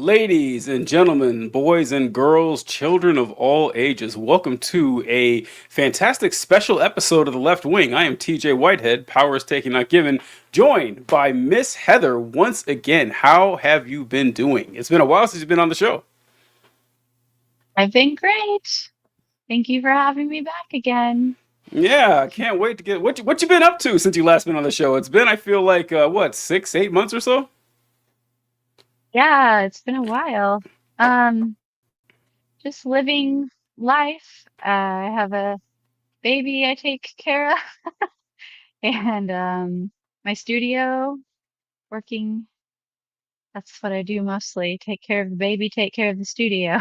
Ladies and gentlemen, boys and girls, children of all ages, welcome to a fantastic special episode of The Left Wing. I am TJ Whitehead, powers taken not given, joined by Miss Heather once again. How have you been doing? It's been a while since you've been on the show. I've been great. Thank you for having me back again. Yeah, I can't wait to get what you been up to since you last been on the show. It's been, I feel like, what, 6, 8 months or so? Yeah, it's been a while. Um, just living life. I have a baby I take care of, and my studio, working. That's what I do mostly. Take care of the baby, take care of the studio.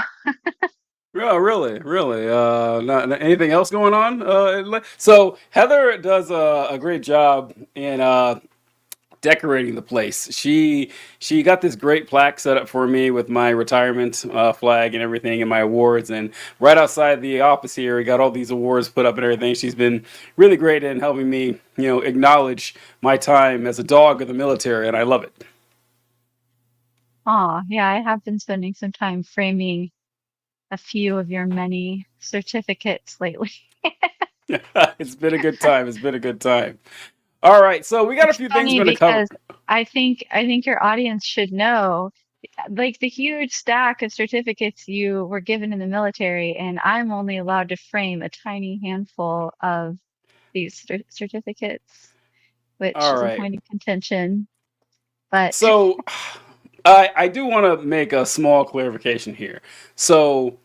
Yeah, really, really. Not anything else going on? So Heather does a great job in decorating the place. She got this great plaque set up for me with my retirement flag and everything and my awards. And right outside the office here, we got all these awards put up and everything. She's been really great in helping me, acknowledge my time as a dog of the military, and I love it. Aw, yeah, I have been spending some time framing a few of your many certificates lately. It's been a good time. It's been a good time. All right, so we got a It's few things funny we're going to cover. because I think your audience should know, like the huge stack of certificates you were given in the military, and I'm only allowed to frame a tiny handful of these certificates, which All is a right. point of contention. But So I do want to make a small clarification here. So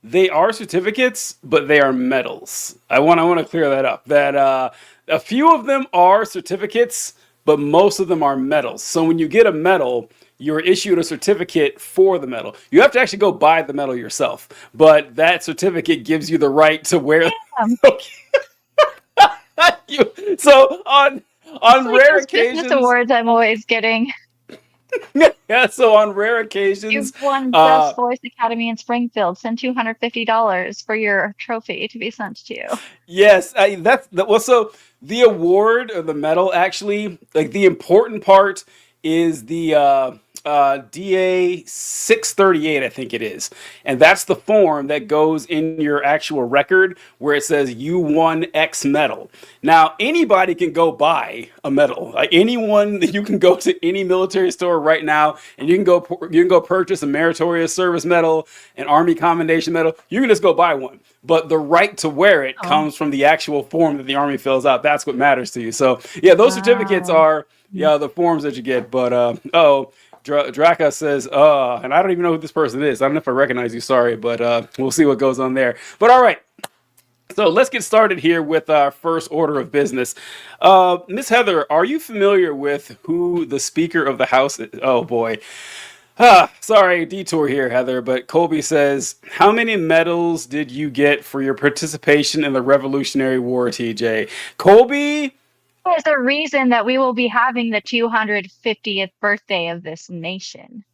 they are certificates, but they are medals. I want to clear that up. That a few of them are certificates, but most of them are medals. So when you get a medal, you're issued a certificate for the medal. You have to actually go buy the medal yourself, but that certificate gives you the right to wear. um, So it's on like rare those Christmas occasions, awards I'm always getting. yeah. So on rare occasions, You've won uh, Best Voice Academy in Springfield. Send $250 for your trophy to be sent to you. yes, that's the, well. So the award or the medal, actually, like the important part is the DA 638, I think it is, and that's the form that goes in your actual record where it says you won X medal. Now anybody can go buy a medal. Like anyone, you can go to any military store right now, and you can go purchase a meritorious service medal, an Army Commendation medal. You can just go buy one, but the right to wear it Oh, comes from the actual form that the Army fills out. That's what matters to you. So yeah, those certificates wow. are, yeah, the forms that you get. But Draka says, and I don't even know who this person is. I don't know if I recognize you. Sorry, but we'll see what goes on there. But all right. So let's get started here with our first order of business. Miss Heather, are you familiar with who the Speaker of the House is? Oh boy. Sorry, detour here, Heather, but Colby says, how many medals did you get for your participation in the Revolutionary War, TJ? Colby, There's a reason that we will be having the 250th birthday of this nation.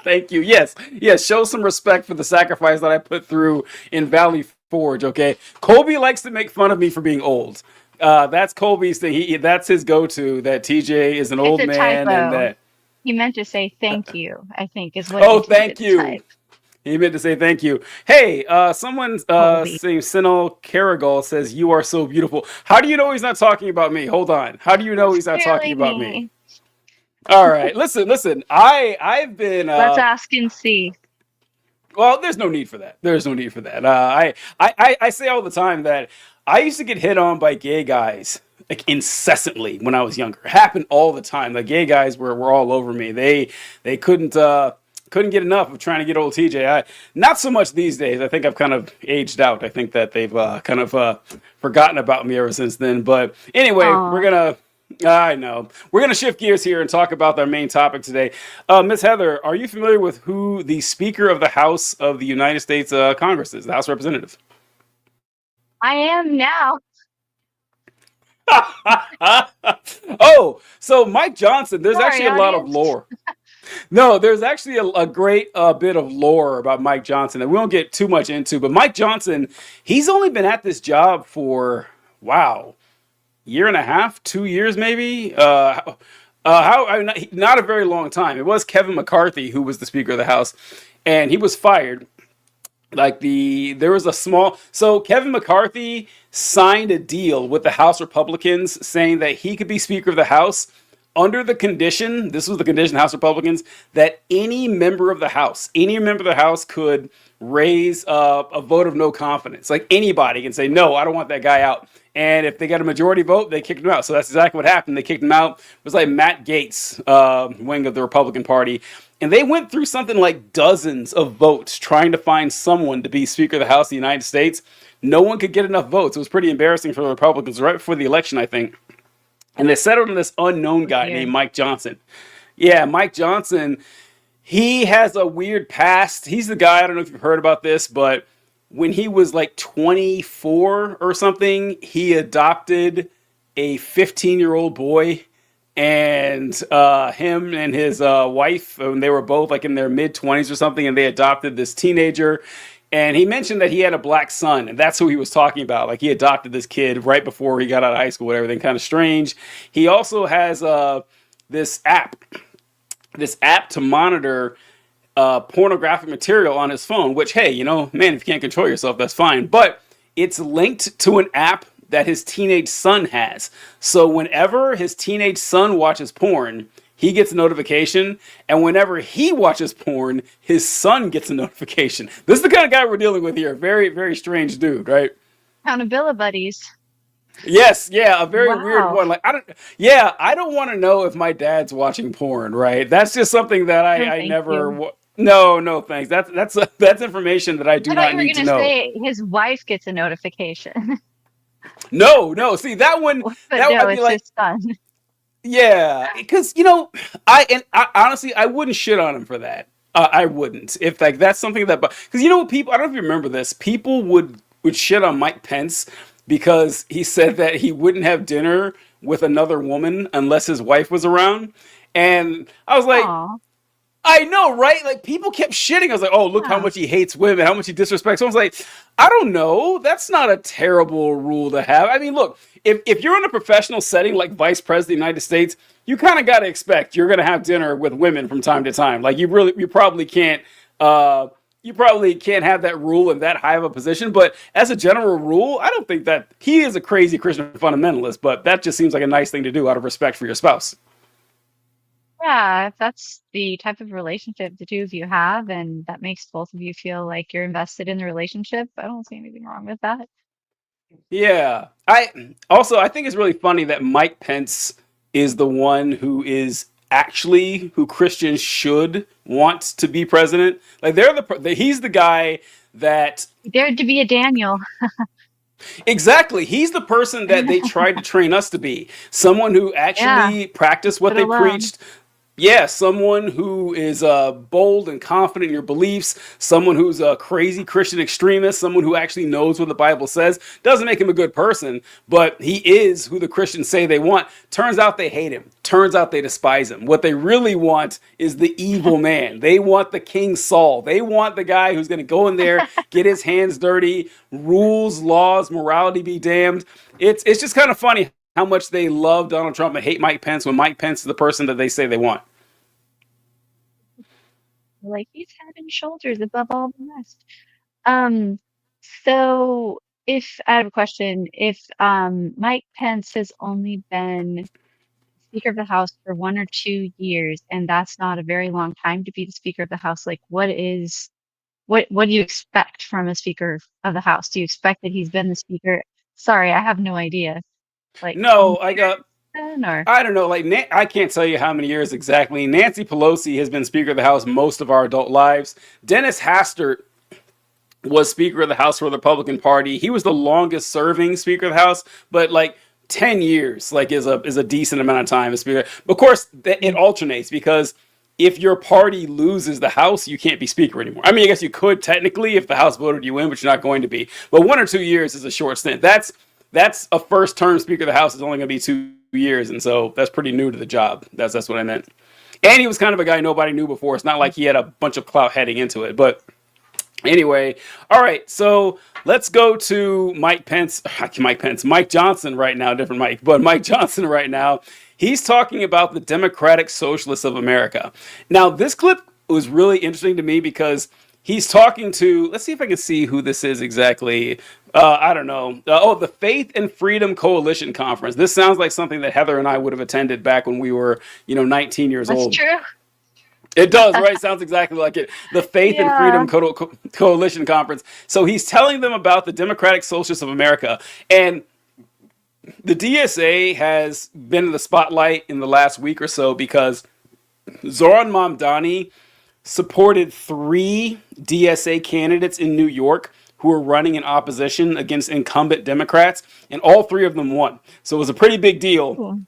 thank you. Yes, yes, show some respect for the sacrifice that I put through in Valley Forge, okay? Colby likes to make fun of me for being old. That's Colby's thing. That's his go-to, that TJ is an It's old a man and typo. that, He meant to say thank you, I think is what he oh, intended thank to you. type. He meant to say thank you. Hey, someone Colby. saying Sinal Caragol says you are so beautiful. How do you know he's not talking about me? Hold on. How do you know It's he's not talking clearly about me? me. All right. Listen. I've been Let's ask and see. well, there's no need for that. There's no need for that. I say all the time that I used to get hit on by gay guys like incessantly when I was younger. It happened all the time. The gay guys were all over me. They couldn't get enough of trying to get old TJ. Not so much these days. I think I've kind of aged out. I think that they've kind of forgotten about me ever since then. But anyway, we're Aw. gonna. I know. We're going to shift gears here and talk about our main topic today. Ms. Heather, are you familiar with who the Speaker of the House of the United States Congress is, the House of Representatives? I am now. Oh, so Mike Johnson, there's Sorry, actually a lot of audience. lore. No, there's actually a great bit of lore about Mike Johnson that we won't get too much into. But Mike Johnson, he's only been at this job for, wow, year and a half, 2 years maybe. Not a very long time. It was Kevin McCarthy who was the Speaker of the House, and he was fired. There was a small, so Kevin McCarthy signed a deal with the House Republicans saying that he could be Speaker of the House under the condition, this was the condition, House Republicans, that any member of the House could raise a vote of no confidence. Like anybody can say, no, I don't want that guy out. And if they got a majority vote, they kicked him out. So that's exactly what happened. They kicked him out. It was like Matt Gaetz, wing of the Republican Party. And they went through something like dozens of votes trying to find someone to be Speaker of the House of the United States. No one could get enough votes. It was pretty embarrassing for the Republicans right before the election, I think. And they settled on this unknown guy named Mike Johnson. Yeah, Mike Johnson, he has a weird past. He's the guy, I don't know if you've heard about this, but when he was like 24 or something, he adopted a 15-year-old boy. And him and his wife, and they were both like in their mid-20s or something, and they adopted this teenager. And he mentioned that he had a black son, and that's who he was talking about. Like he adopted this kid right before he got out of high school, everything kind of strange. He also has this app, this app to monitor pornographic material on his phone. Which, hey, you know, man, if you can't control yourself, that's fine. But it's linked to an app that his teenage son has. So whenever his teenage son watches porn, he gets a notification, and whenever he watches porn, his son gets a notification. This is the kind of guy we're dealing with here. Very, very strange dude, right? Accountability buddies. Yes, yeah, a very weird Wow. one. Like I don't want to know if my dad's watching porn, right? That's just something that No, I thank never. you. No, no, thanks. That's information that I do I thought not you were need to gonna know. say his wife gets a notification. No, no. See that one. But That no, I'd be it's like, his son. yeah, because I honestly I wouldn't shit on him for that. I wouldn't if like that's something that, because you know people, I don't know if you remember this. People would shit on Mike Pence because he said that he wouldn't have dinner with another woman unless his wife was around, and I was like, Aw. I know, right? Like people kept shitting. I was like, oh, look how Yeah. much he hates women, how much he disrespects. I was like, I don't know. That's not a terrible rule to have. I mean, look, if you're in a professional setting like Vice President of the United States, you kind of got to expect you're going to have dinner with women from time to time. Like you probably can't have that rule in that high of a position. But as a general rule, I don't think that he is a crazy Christian fundamentalist. But that just seems like a nice thing to do out of respect for your spouse. Yeah, if that's the type of relationship the two of you have, and that makes both of you feel like you're invested in the relationship, I don't see anything wrong with that. Yeah. I think it's really funny that Mike Pence is the one who is actually who Christians should want to be president. Like he's the guy that Dared to be a Daniel. exactly, he's the person that they tried to train us to be. Someone who Yeah, actually practiced what stood they alone. preached. Yeah, someone who is bold and confident in your beliefs, someone who's a crazy Christian extremist, someone who actually knows what the Bible says. Doesn't make him a good person, but he is who the Christians say they want. Turns out they hate him. Turns out they despise him. What they really want is the evil man. They want the King Saul. They want the guy who's going to go in there, get his hands dirty, rules, laws, morality be damned. It's just kind of funny how much they love Donald Trump and hate Mike Pence when Mike Pence is the person that they say they want. Like he's head and shoulders above all the rest. Um, so if I have a question, if Mike Pence has only been Speaker of the House for 1 or 2 years, and that's not a very long time to be the Speaker of the House, like what do you expect from a Speaker of the House? Do you expect that he's been the Speaker? Sorry, I have no idea. Like 20 No, I years got then, or I don't know. Like I can't tell you how many years exactly. Nancy Pelosi has been Speaker of the House most of our adult lives. Dennis Hastert was Speaker of the House for the Republican Party. He was the longest serving Speaker of the House, but like 10 years like is a decent amount of time as Speaker. But of course, it alternates because if your party loses the House, you can't be Speaker anymore. I mean, I guess you could technically if the House voted you in, but you're not going to be. But 1 or 2 years is a short stint. That's a first term Speaker of the House is only going to be 2 years, and so that's pretty new to the job. That's what I meant. And he was kind of a guy nobody knew before. It's not like he had a bunch of clout heading into it, but anyway, all right. So let's go to Mike Johnson right now. Different Mike, but Mike Johnson right now. He's talking about the Democratic Socialists of America. Now, this clip was really interesting to me because he's talking to, let's see if I can see who this is exactly. I don't know. The Faith and Freedom Coalition Conference. This sounds like something that Heather and I would have attended back when we were, 19 years That's old. true. It does, right? Sounds exactly like it. The Faith and Yeah. Freedom Coalition Conference. So he's telling them about the Democratic Socialists of America. And the DSA has been in the spotlight in the last week or so because Zoran Mamdani supported 3 DSA candidates in New York who were running in opposition against incumbent Democrats, and all 3 of them won. So it was a pretty big deal. Ooh.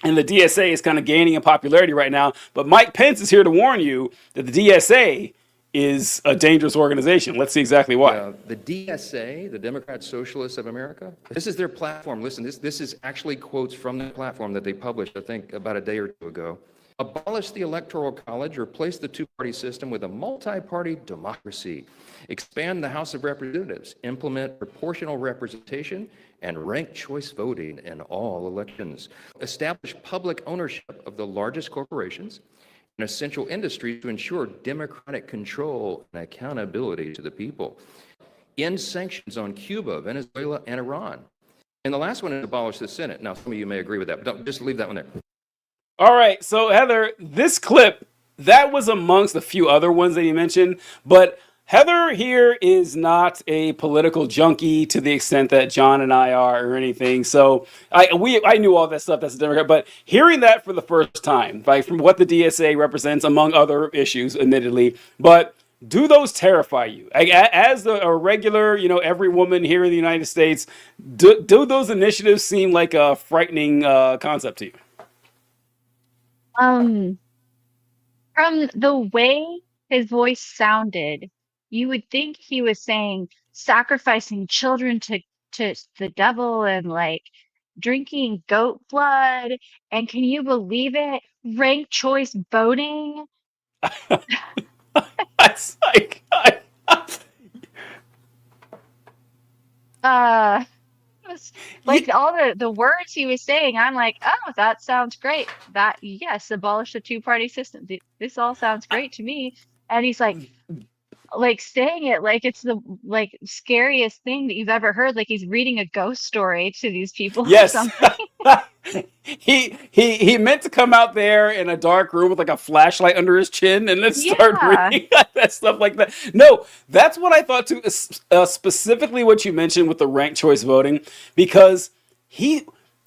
And the DSA is kind of gaining in popularity right now. But Mike Pence is here to warn you that the DSA is a dangerous organization. Let's see exactly why. The DSA, the Democrat Socialists of America, this is their platform. Listen, this is actually quotes from the platform that they published, I think, about a day or two ago. Abolish the Electoral College, replace the two-party system with a multi-party democracy, expand the House of Representatives, implement proportional representation and ranked choice voting in all elections, establish public ownership of the largest corporations and essential industries to ensure democratic control and accountability to the people, end sanctions on Cuba, Venezuela, and Iran. And the last one is abolish the Senate. Now, some of you may agree with that, but don't, just leave that one there. All right, so Heather, this clip, that was amongst a few other ones that you mentioned, but Heather here is not a political junkie to the extent that John and I are or anything. So I knew all that stuff that's a Democrat, but hearing that for the first time, like from what the DSA represents, among other issues, admittedly, but do those terrify you? As a regular, every woman here in the United States, do those initiatives seem like a frightening concept to you? From the way his voice sounded, you would think he was saying sacrificing children to the devil and like drinking goat blood. And can you believe it? Ranked choice voting. It's like, Uh, it was like yeah, all the words he was saying. I'm like, oh, that sounds great. That yes, abolish the two-party system. This all sounds great to me. And he's like saying it like it's the like scariest thing that you've ever heard, like he's reading a ghost story to these people or yes. something. He meant to come out there in a dark room with like a flashlight under his chin and then start Yeah. reading that stuff like that. No, that's what I thought too. Specifically, what you mentioned with the ranked choice voting, because he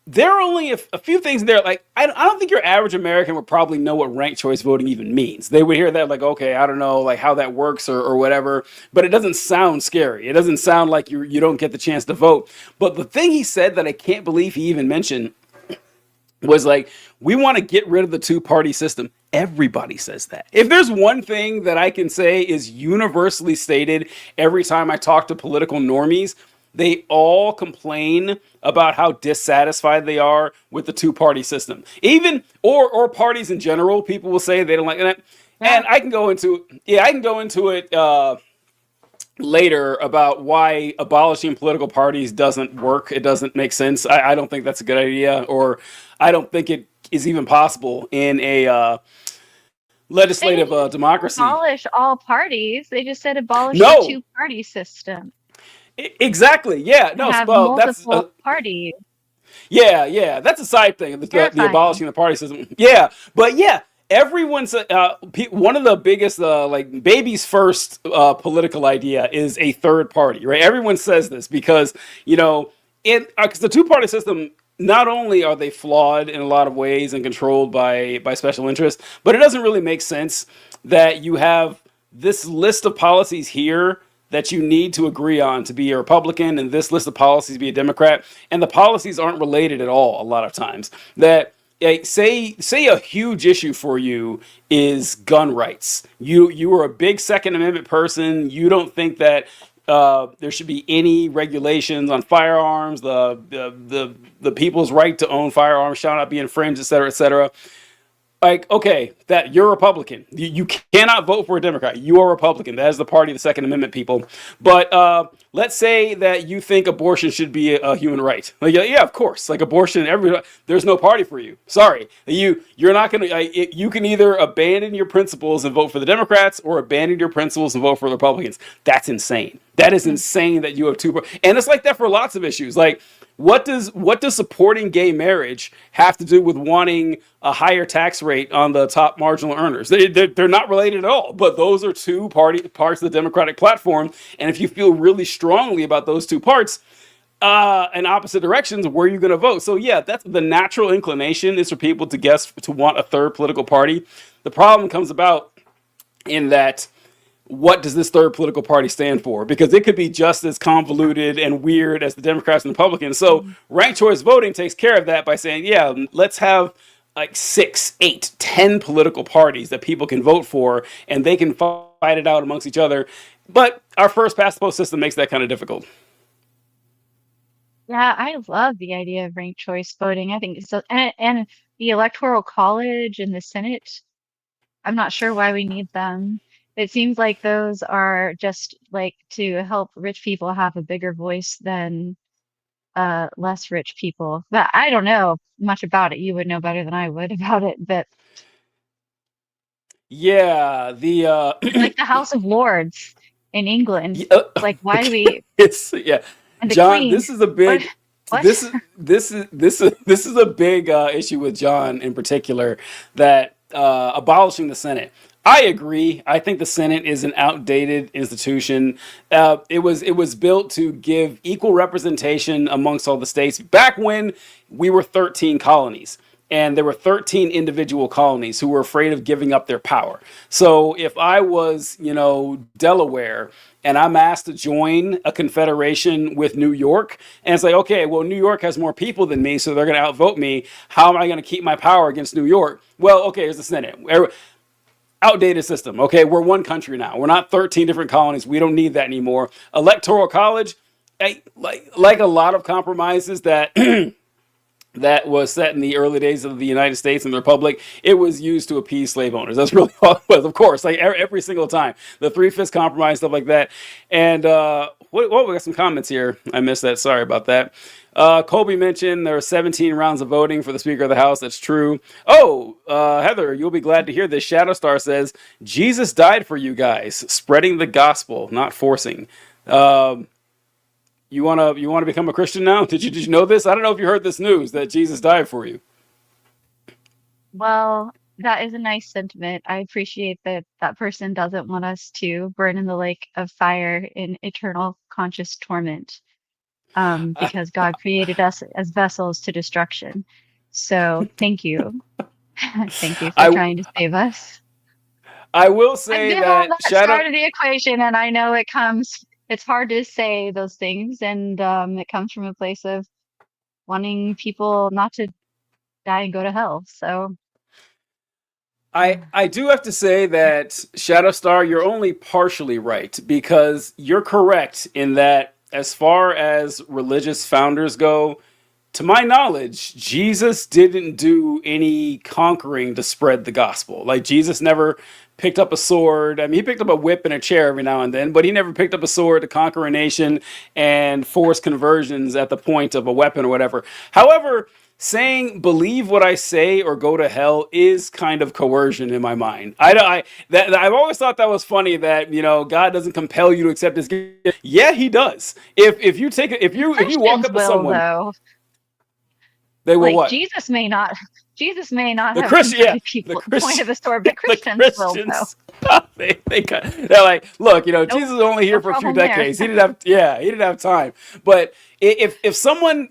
there are only a few things there. Like I don't think your average American would probably know what ranked choice voting even means. They would hear that like, okay, I don't know, like how that works or whatever. But it doesn't sound scary. It doesn't sound like you don't get the chance to vote. But the thing he said that I can't believe he even mentioned was like, we want to get rid of the two-party system. Everybody says that. If there's one thing that I can say is universally stated every time I talk to political normies, they all complain about how dissatisfied they are with the two-party system. Even or parties in general, people will say they don't like that. Yeah. And I can go into it later about why abolishing political parties doesn't work. It doesn't make sense. I don't think that's a good idea, or I don't think it is even possible in a They didn't legislative even democracy. abolish all parties. They just said abolish the No, two-party system exactly. Yeah, and no. have Well, that's multiple parties. yeah. That's a side thing. The Terrifying. abolishing the party system. Yeah, but yeah. Everyone's one of the biggest like baby's first political idea is a third party, right? Everyone says this because because the two party system, not only are they flawed in a lot of ways and controlled by special interests, but it doesn't really make sense that you have this list of policies here that you need to agree on to be a Republican and this list of policies to be a Democrat, and the policies aren't related at all a lot of times. That say a huge issue for you is gun rights. You are a big Second Amendment person. You don't think that there should be any regulations on firearms. The people's right to own firearms shall not be infringed, et cetera, et cetera. like, okay, that you're a Republican. You cannot vote for a Democrat. You are a Republican. That is the party of the Second Amendment people. But let's say that you think abortion should be a human right. Like, yeah, of course. Like abortion, there's no party for you. Sorry, you're not gonna. You can either abandon your principles and vote for the Democrats, or abandon your principles and vote for the Republicans. That's insane. That is insane that you have two. And it's like that for lots of issues. Like, what does supporting gay marriage have to do with wanting a higher tax rate on the top marginal earners? They're not related at all. But those are two parts of the Democratic platform. And if you feel really strongly about those two parts, in opposite directions, where are you going to vote? So yeah, that's the natural inclination, is for people to want a third political party. The problem comes about in that, what does this third political party stand for? Because it could be just as convoluted and weird as the Democrats and Republicans. So ranked choice voting takes care of that by saying, yeah, let's have like 6, 8, 10 political parties that people can vote for, and they can fight it out amongst each other. But our first past the post system makes that kind of difficult. Yeah, I love the idea of ranked choice voting. I think so, and the Electoral College and the Senate. I'm not sure why we need them. It seems like those are just like to help rich people have a bigger voice than less rich people. But I don't know much about it. You would know better than I would about it. But Yeah, it's like the House of Lords in England. yeah, Like, why do we, it's yeah, and the John. Queen? This is a What? big. What? This is a big issue with John in particular, that abolishing the Senate. I agree. I think the Senate is an outdated institution. It was built to give equal representation amongst all the states back when we were 13 colonies. And there were 13 individual colonies who were afraid of giving up their power. So if I was, Delaware, and I'm asked to join a confederation with New York, and it's like, okay, well, New York has more people than me, so they're going to outvote me. How am I going to keep my power against New York? Well, okay, here's the Senate. Outdated system. Okay, we're one country now. We're not 13 different colonies. We don't need that anymore. Electoral college, like a lot of compromises that that was set in the early days of the United States and the Republic, it was used to appease slave owners. That's really all it was, of course, like every single time. The Three-Fifths Compromise, stuff like that. And we got some comments here. I missed that. Sorry about that. Colby mentioned there were 17 rounds of voting for the Speaker of the House. That's true. Oh, Heather, you'll be glad to hear this. Shadow Star says, Jesus died for you guys, spreading the gospel, not forcing. You wanna become a Christian now? Did you know this? I don't know if you heard this news that Jesus died for you. Well, that is a nice sentiment. I appreciate that that person doesn't want us to burn in the lake of fire in eternal conscious torment, I, because God created us as vessels to destruction. So thank you. Thank you for I trying to save us. I will I've say been on that that side of the equation, and I know it's hard to say those things, and it comes from a place of wanting people not to die and go to hell. So, I do have to say that Shadow Star, you're only partially right, because you're correct in that as far as religious founders go, to my knowledge, Jesus didn't do any conquering to spread the gospel. Like, Jesus never picked up a sword. I mean, he picked up a whip and a chair every now and then, but he never picked up a sword to conquer a nation and force conversions at the point of a weapon or whatever. However, saying "believe what I say or go to hell" is kind of coercion in my mind. I've always thought that was funny, that God doesn't compel you to accept his gift. Yeah, he does. If you walk Christians up to will, someone, though. they will Like, what? Jesus may not The have Christian, yeah, converted the people at the point Christian, of the sword, but the Christians will, though. Christians. They're like, look, Nope, Jesus is only no here for a few problem there. decades. He didn't have time. But if someone,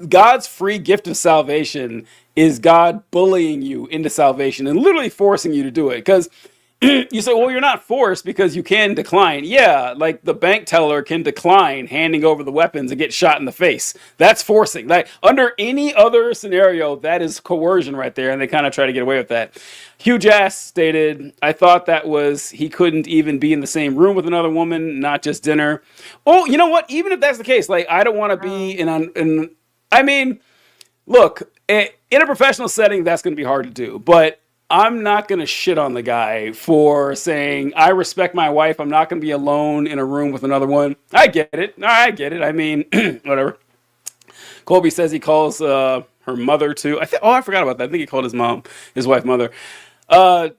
God's free gift of salvation is God bullying you into salvation and literally forcing you to do it. Because you say, well, you're not forced because you can decline. Yeah, like the bank teller can decline handing over the weapons and get shot in the face. That's forcing. Like, under any other scenario, that is coercion right there, and they kind of try to get away with that. Huge Ass stated, I thought that was he couldn't even be in the same room with another woman, not just dinner. Oh, you know what? Even if that's the case, like, I don't want to be Oh, in I mean, look, in a professional setting, that's going to be hard to do. But I'm not going to shit on the guy for saying, I respect my wife. I'm not going to be alone in a room with another one. I get it. I get it. I mean, whatever. Colby says he calls her mother too. I forgot about that. I think he called his wife, mother.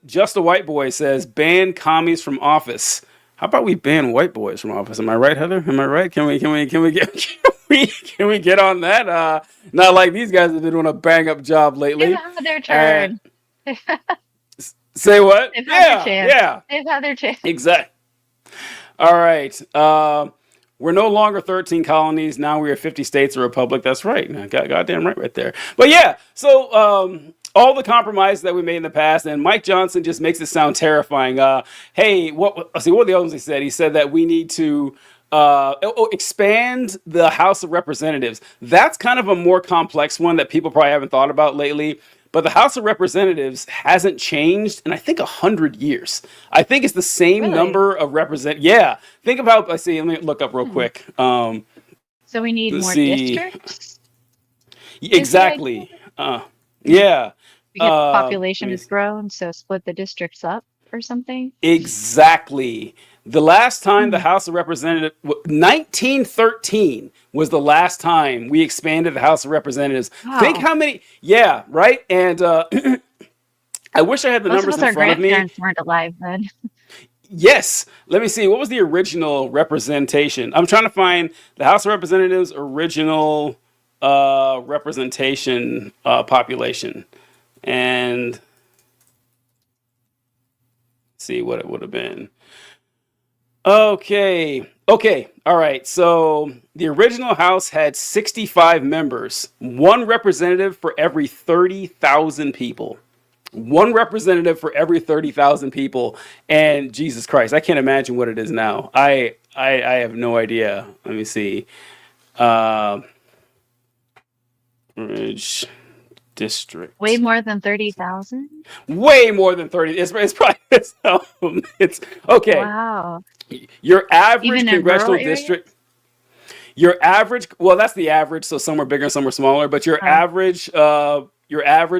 Just a White Boy says, ban commies from office. How about we ban white boys from office? Am I right, Heather? Am I right? Can we get on that? Not like these guys have been doing a bang up job lately. They've had their turn. Say what? They've had their chance. Yeah. They've had their chance. Exactly. All right. We're no longer 13 colonies. Now we are 50 states, a republic. That's right. Goddamn right there. But yeah, so all the compromises that we made in the past, and Mike Johnson just makes it sound terrifying. Hey, what were the other ones he said? He said that we need to expand the House of Representatives. That's kind of a more complex one that people probably haven't thought about lately. But the House of Representatives hasn't changed in, I think, 100 years. I think it's the same Really? number of Yeah. Think about, let me look up real quick. So we need let's more see. districts? Exactly. Yeah. Because the population has grown, so split the districts up or something? Exactly. The last time the House of Representatives, 1913 was the last time we expanded the House of Representatives. Wow. Think how many, yeah, right? And I wish I had the Most numbers of us, in front our of me. grandparents weren't alive then. Yes. Let me see. What was the original representation? I'm trying to find the House of Representatives original representation population. And see what it would have been. Okay. All right. So the original House had 65 members, one representative for every 30,000 people. One representative for every 30,000 people. And Jesus Christ, I can't imagine what it is now. I have no idea. Let me see. Ridge District. Way more than 30,000? Way more than 30. It's probably it's okay. Wow. Your average Even in congressional rural areas? district. Your average, well, that's the average. So some are bigger, and some are smaller. But your average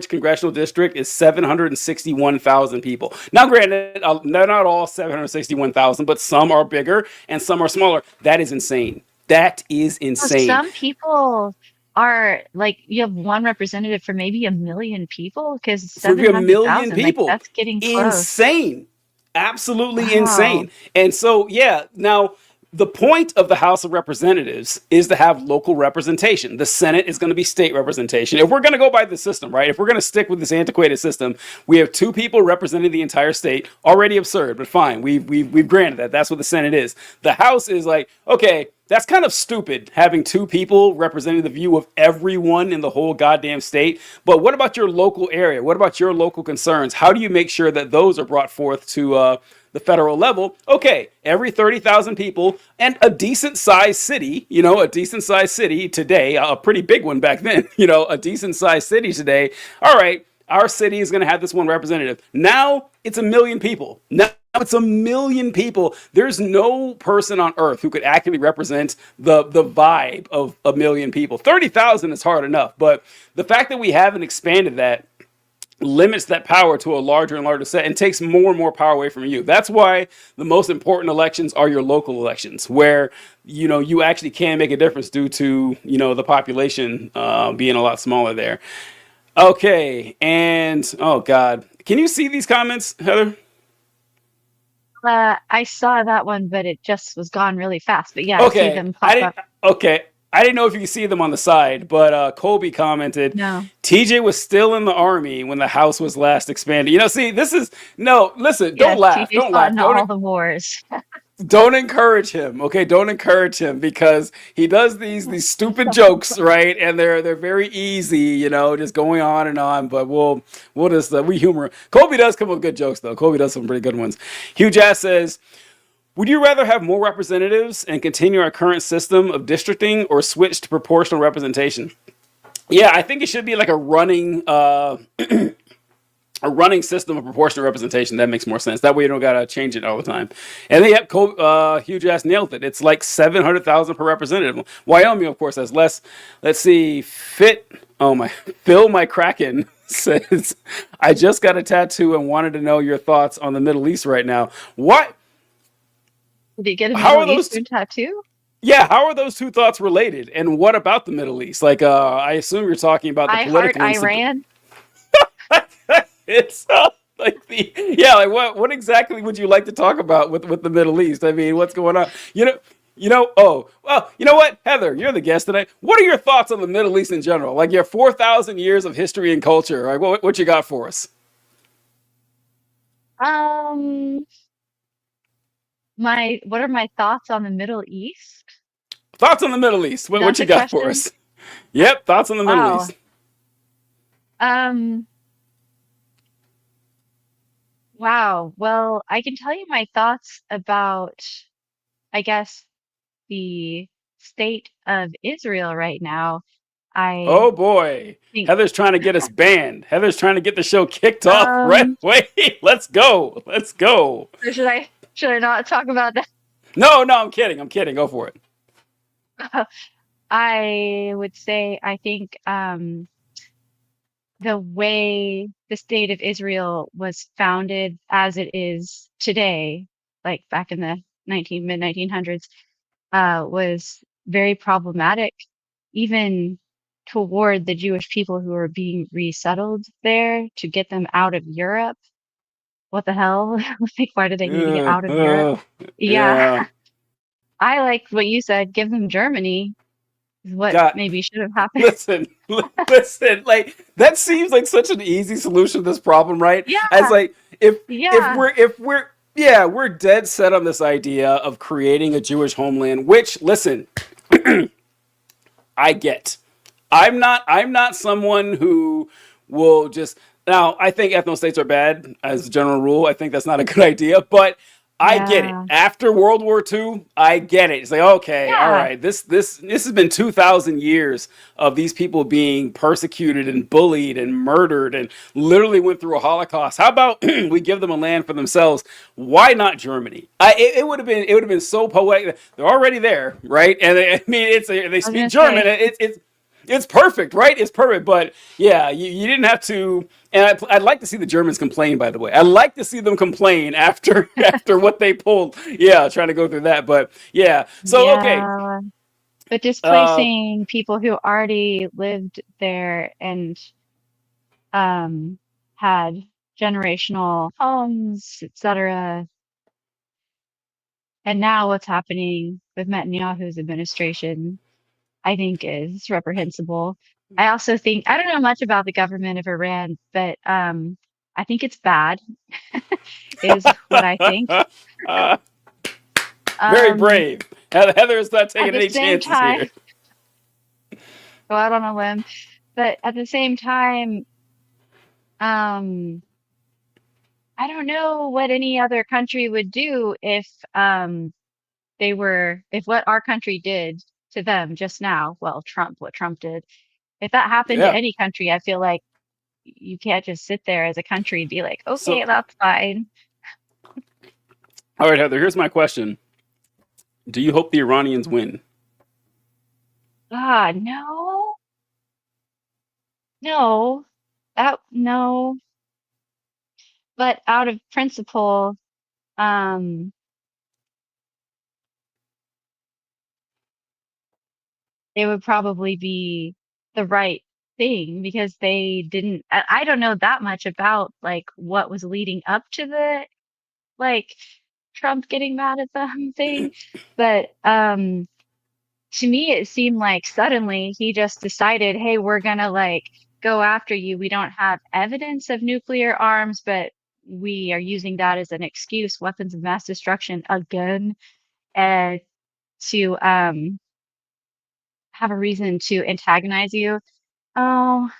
congressional district is 761,000 people. Now, granted, they're not all 761,000, but some are bigger and some are smaller. That is insane. That is insane. Some people are like, you have one representative for maybe 1 million people, because For a 700,000, million people, like, that's getting close. insane, absolutely Wow. insane. And so, yeah, now the point of the House of Representatives is to have local representation. The Senate is going to be state representation. If we're going to go by the system, right? If we're going to stick with this antiquated system, we have two people representing the entire state. Already absurd, but fine. We've granted that. That's what the Senate is. The House is like, okay, that's kind of stupid, having two people representing the view of everyone in the whole goddamn state. But what about your local area? What about your local concerns? How do you make sure that those are brought forth to the federal level? Okay, every 30,000 people and a decent sized city, a decent sized city today, a pretty big one back then, a decent sized city today. All right, our city is going to have this one representative. Now it's 1 million people. Now it's 1 million people. There's no person on earth who could accurately represent the vibe of 1 million people. 30,000 is hard enough, but the fact that we haven't expanded that limits that power to a larger and larger set and takes more and more power away from you. That's why the most important elections are your local elections, where you actually can make a difference due to the population being a lot smaller there. Okay, and oh god, can you see these comments, Heather? I saw that one, but it just was gone really fast. But yeah, I see them pop up. I didn't know if you could see them on the side, but Colby commented, No. TJ was still in the army when the House was last expanded. See, listen, Yes, don't laugh. TJ's Don't fought in laugh. all the wars. Don't encourage him, okay? Don't encourage him, because he does these stupid jokes, right? And they're very easy, just going on and on. But we'll just we humor. Colby does come up with good jokes though. Colby does some pretty good ones. Hugh Jazz says, would you rather have more representatives and continue our current system of districting, or switch to proportional representation? Yeah, I think it should be like a running a running system of proportional representation. That makes more sense. That way you don't gotta change it all the time. And then, yep, Hugh Jazz nailed it. It's like 700,000 per representative. Wyoming, of course, has less. Let's see, Phil McCracken says, I just got a tattoo and wanted to know your thoughts on the Middle East right now. What? Did you get a How Middle are those? Eastern tattoo? Yeah, how are those two thoughts related? And what about the Middle East? Like, I assume you're talking about the I heart political instability. Iran. It's like the yeah, like what exactly would you like to talk about with the Middle East? I mean, what's going on? Oh, well, you know what, Heather, you're the guest today. What are your thoughts on the Middle East in general? Like your 4,000 years of history and culture. Like, what you got for us? Um, what are my thoughts on the Middle East? Thoughts on the Middle East. What That's you a got for question. us? Yep, thoughts on the Middle Wow. East. Um, wow. Well, I can tell you my thoughts about, I guess, the state of Israel right now. I Oh boy, think, Heather's trying to get us banned. Heather's trying to get the show kicked off right um, away. Let's go. Let's go. or should I not talk about that? No, I'm kidding. I'm kidding. Go for it. I would say I think the way the state of Israel was founded as it is today, like back in the mid 1900s, was very problematic, even toward the Jewish people who were being resettled there to get them out of Europe. What the hell? Like, why do they need to get Uh, out of Europe? uh, Yeah, yeah. I like what you said. Give them Germany is what God, maybe should have happened. listen, listen. Like that seems like such an easy solution to this problem, right? As Yeah, like if yeah. we're yeah, we're dead set on this idea of creating a Jewish homeland. Which, listen, I get. I'm not someone who will just now I think ethno states are bad as a general rule. I think that's not a good idea, but I get it. Yeah. After World War II, I get it. It's like, okay, all Yeah. right, this has been 2,000 years of these people being persecuted and bullied and murdered and literally went through a Holocaust. How about we give them a land for themselves? Why not Germany? It would have been so poetic. They're already there, right? And I mean, they I was speak gonna German. say, It's perfect, right? It's perfect. But yeah, you didn't have to. And I'd like to see the Germans complain. By the way, I'd like to see them complain after after what they pulled. Yeah, trying to go through that. But yeah, so okay. yeah. But Uh, displacing people who already lived there and um had generational homes, etc. And now what's happening with Netanyahu's administration, I think is reprehensible. I also think I don't know much about the government of Iran, but I think it's bad, is what I think. very Um, brave. Heather is not at taking the any same chances time, here. go out on a limb, but at the same time, um, I don't know what any other country would do if if what our country did to them just now, well, what Trump did, if that happened to Yeah. any country, I feel like you can't just sit there as a country and be like, okay, So, that's fine. all right, Heather. Here's my question: do you hope the Iranians win? Ah, no, no, no. But out of principle, um, it would probably be the right thing because they didn't. I don't know that much about like what was leading up to the like Trump getting mad at them thing, but to me it seemed like suddenly he just decided, hey, we're gonna like go after you. We don't have evidence of nuclear arms, but we are using that as an excuse, weapons of mass destruction again, and to have a reason to antagonize you. Oh,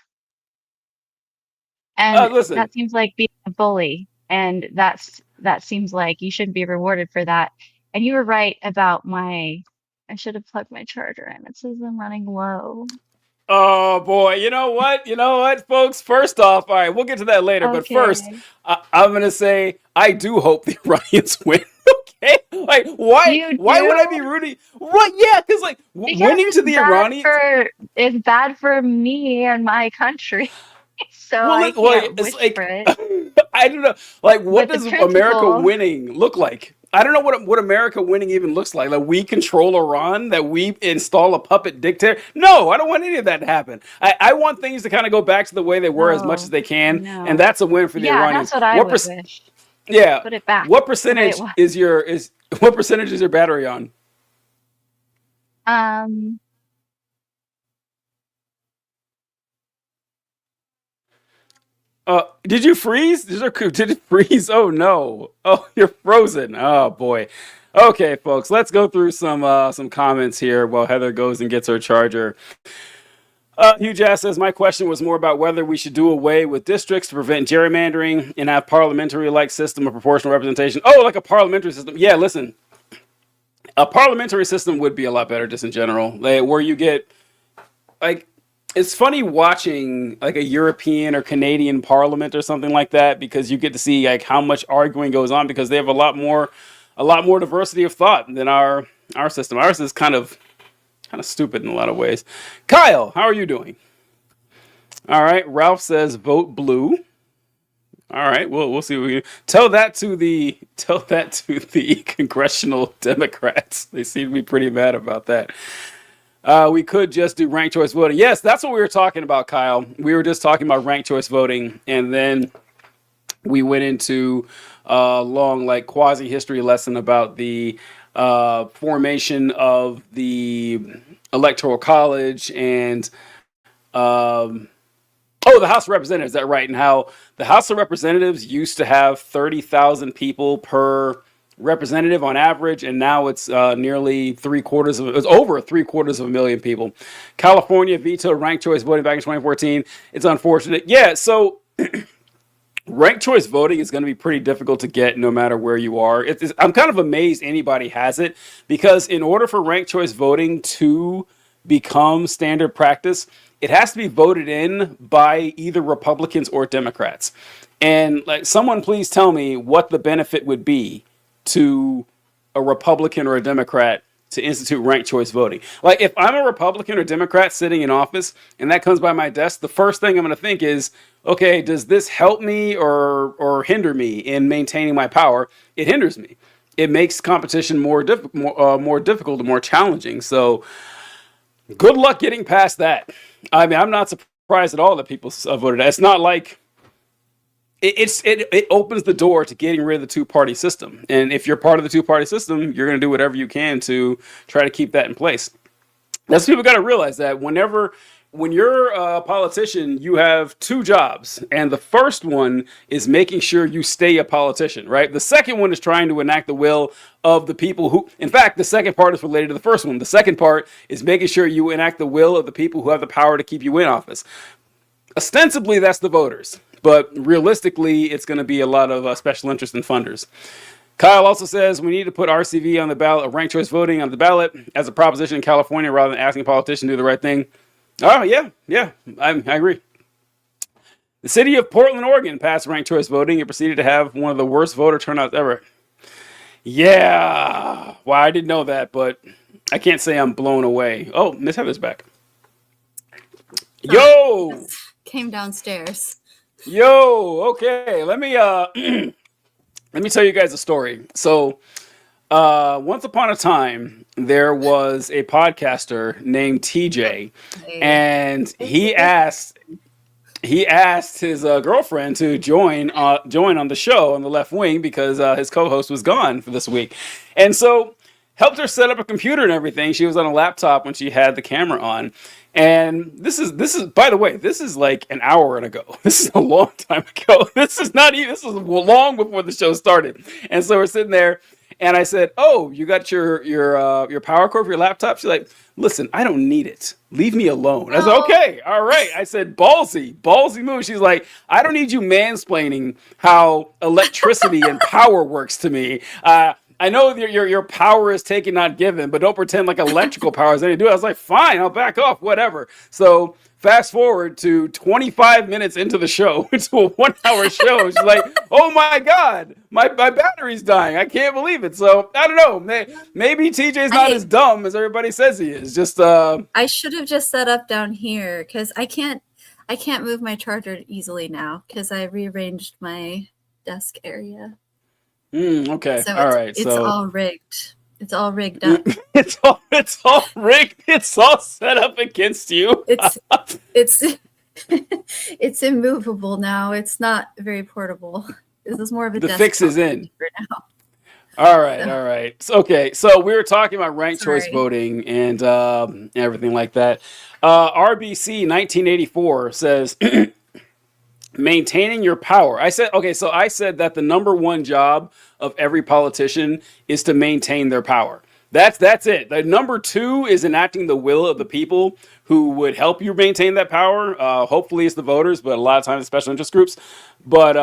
and Listen, that seems like being a bully, and that seems like you shouldn't be rewarded for that. And you were right about my. I should have plugged my charger in. It says I'm running low. oh boy, you know what? You know what, folks? First off, all right, we'll get to that later. But first, Okay. I'm gonna say I do hope the Iranians win. Okay, like why? You Why would I do? be rooting? What? Yeah, because like Because winning to the Iranians. it's bad for me and my country. So Well, I can't it's wish like for it. I don't know. Like, what But the does America principle, winning look like? I don't know what America winning even looks like. Like, we control Iran, that we install a puppet dictator. No, I don't want any of that to happen. I want things to kind of go back to the way they were as much as no, they can, and no. that's a win for the Yeah, Iranians. that's what I What would perc- wish. Yeah, Put it back what the way it percentage was. is what percentage is your battery on? Um, Did you freeze? Did it freeze? Oh no! Oh, you're frozen. Oh boy. Okay, folks, let's go through some comments here while Heather goes and gets her charger. Hugh Jass says, my question was more about whether we should do away with districts to prevent gerrymandering and have parliamentary-like system of proportional representation. Oh, like a parliamentary system. Yeah, listen, a parliamentary system would be a lot better just in general, like, where you get, like, it's funny watching like a European or Canadian parliament or something like that, because you get to see like how much arguing goes on, because they have a lot more diversity of thought than our system. Ours is kind of stupid in a lot of ways. Kyle, how are you doing? All right. Ralph says vote blue. All right. We'll see. What we can. Tell that to the congressional Democrats. They seem to be pretty mad about that. We could just do ranked choice voting. Yes, that's what we were talking about, Kyle. We were just talking about ranked choice voting, and then we went into a long, like, quasi history lesson about the formation of the Electoral College and the House of Representatives. Is that right? And how the House of Representatives used to have 30,000 people per representative on average, and now it's nearly it's over 750,000 people. California vetoed ranked choice voting back in 2014. It's unfortunate. Yeah, so ranked choice voting is going to be pretty difficult to get no matter where you are. I'm kind of amazed anybody has it, because in order for ranked choice voting to become standard practice, it has to be voted in by either Republicans or Democrats. And like, someone please tell me what the benefit would be to a Republican or a Democrat to institute ranked choice voting. Like, if I'm a Republican or Democrat sitting in office and that comes by my desk, the first thing I'm going to think is, okay, does this help me or hinder me in maintaining my power? It hinders me. It makes competition more difficult and more challenging. So good luck getting past that. I mean, I'm not surprised at all that people voted. It's not like it opens the door to getting rid of the two-party system. And if you're part of the two-party system, you're going to do whatever you can to try to keep that in place. That's what people got to realize, that when you're a politician, you have two jobs. And the first one is making sure you stay a politician, right? The second one is trying to enact the will of the people who, in fact, the second part is related to the first one. The second part is making sure you enact the will of the people who have the power to keep you in office. Ostensibly, that's the voters. But realistically, it's going to be a lot of special interest and funders. Kyle also says we need to put RCV on the ballot, ranked choice voting on the ballot as a proposition in California, rather than asking a politician to do the right thing. Oh, yeah, I agree. The city of Portland, Oregon passed ranked choice voting and proceeded to have one of the worst voter turnouts ever. Yeah, well, I didn't know that, but I can't say I'm blown away. Oh, Miss Heather's back. Yo! Came downstairs. Yo, okay, let me tell you guys a story. So, once upon a time, there was a podcaster named TJ, and he asked his girlfriend to join on the show on the left wing, because his co-host was gone for this week, and so helped her set up a computer and everything. She was on a laptop when she had the camera on. And this is by the way, this is like an hour ago. This is a long time ago. This is long before the show started. And so we're sitting there, and I said, "Oh, you got your power cord for your laptop?" She's like, "Listen, I don't need it. Leave me alone." I said, "Okay, all right." I said, "Ballsy move." She's like, "I don't need you mansplaining how electricity and power works to me. I know your power is taken, not given, but don't pretend like electrical power is anything to do." I was like, "Fine, I'll back off, whatever." So fast forward to 25 minutes into the show, into a 1-hour show. She's like, "Oh my God, my battery's dying. I can't believe it." So I don't know. Maybe TJ's not as dumb as everybody says he is. Just I should have just set up down here, because I can't. I can't move my charger easily now because I rearranged my desk area. Okay. So All right. it's So all rigged. It's all rigged up. it's all rigged. It's all set up against you. It's it's immovable now. It's not very portable. This is more of a The desktop fix is in. for now. All right, So- all right. Okay, so we were talking about ranked choice Sorry. voting and everything like that. RBC 1984 says maintaining your power. I said that the number one job of every politician is to maintain their power. That's it. The number two is enacting the will of the people who would help you maintain that power. Hopefully, it's the voters, but a lot of times it's special interest groups. But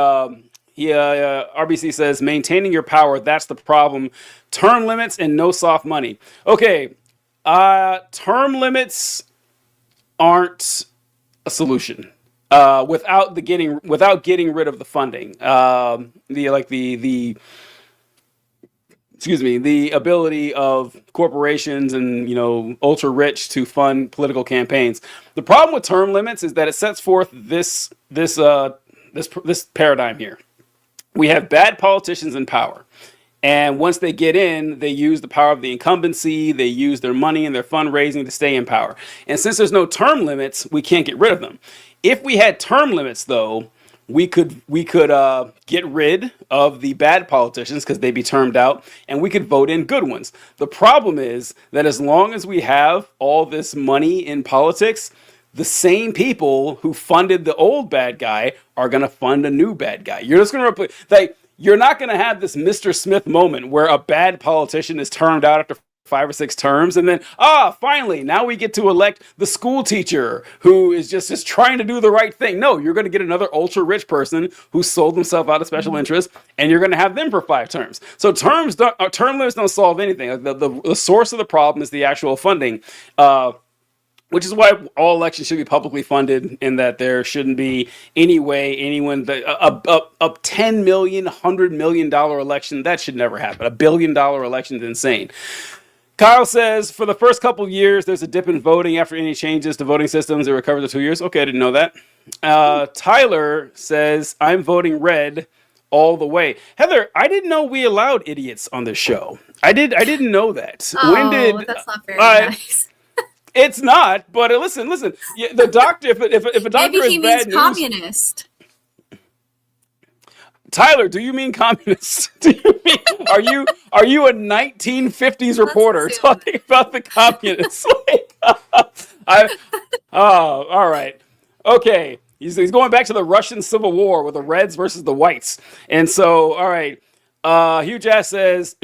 RBC says maintaining your power. That's the problem. Term limits and no soft money. Okay, term limits aren't a solution. Without getting rid of the funding, the ability of corporations and ultra rich to fund political campaigns. The problem with term limits is that it sets forth this paradigm here. We have bad politicians in power. And once they get in, they use the power of the incumbency, they use their money and their fundraising to stay in power. And since there's no term limits, we can't get rid of them. If we had term limits, though, we could get rid of the bad politicians because they'd be termed out, and we could vote in good ones. The problem is that as long as we have all this money in politics, the same people who funded the old bad guy are going to fund a new bad guy. You're just going to replace, you're not going to have this Mr. Smith moment where a bad politician is termed out after 5 or 6 terms, and then finally now we get to elect the school teacher who is just trying to do the right thing. No, you're going to get another ultra rich person who sold himself out of special interest, and you're going to have them for 5 terms. So term limits don't solve anything. The source of the problem is the actual funding. Which is why all elections should be publicly funded, and that there shouldn't be any way anyone a $10 million, $100 million election that should never happen. $1 billion election is insane. Kyle says for the first couple of years there's a dip in voting after any changes to voting systems. It recovers to 2 years. Okay, I didn't know that. Tyler says I'm voting red all the way. Heather, I didn't know we allowed idiots on this show. I didn't know that. Oh, that's not very nice. It's not, but listen. The doctor, if a doctor Maybe he is means bad news, communist. Tyler, do you mean communist? Do you mean are you a 1950s reporter talking about the communists? All right, okay. He's going back to the Russian Civil War with the Reds versus the Whites, and so all right. Hugh Jass says.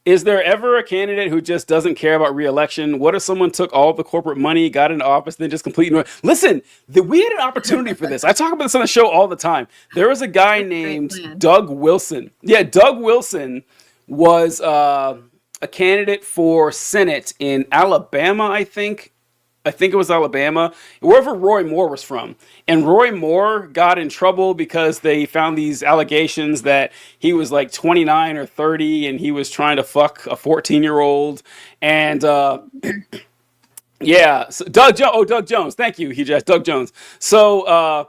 Is there ever a candidate who just doesn't care about re-election? What if someone took all the corporate money, got into office, then just completely... Listen, we had an opportunity for this. I talk about this on the show all the time. There was a guy named Doug Wilson. Yeah, Doug Wilson was a candidate for Senate in Alabama, I think. I think it was Alabama, wherever Roy Moore was from. And Roy Moore got in trouble because they found these allegations that he was like 29 or 30 and he was trying to fuck a 14-year-old. And yeah, so Doug Jones. Thank you, Doug Jones. So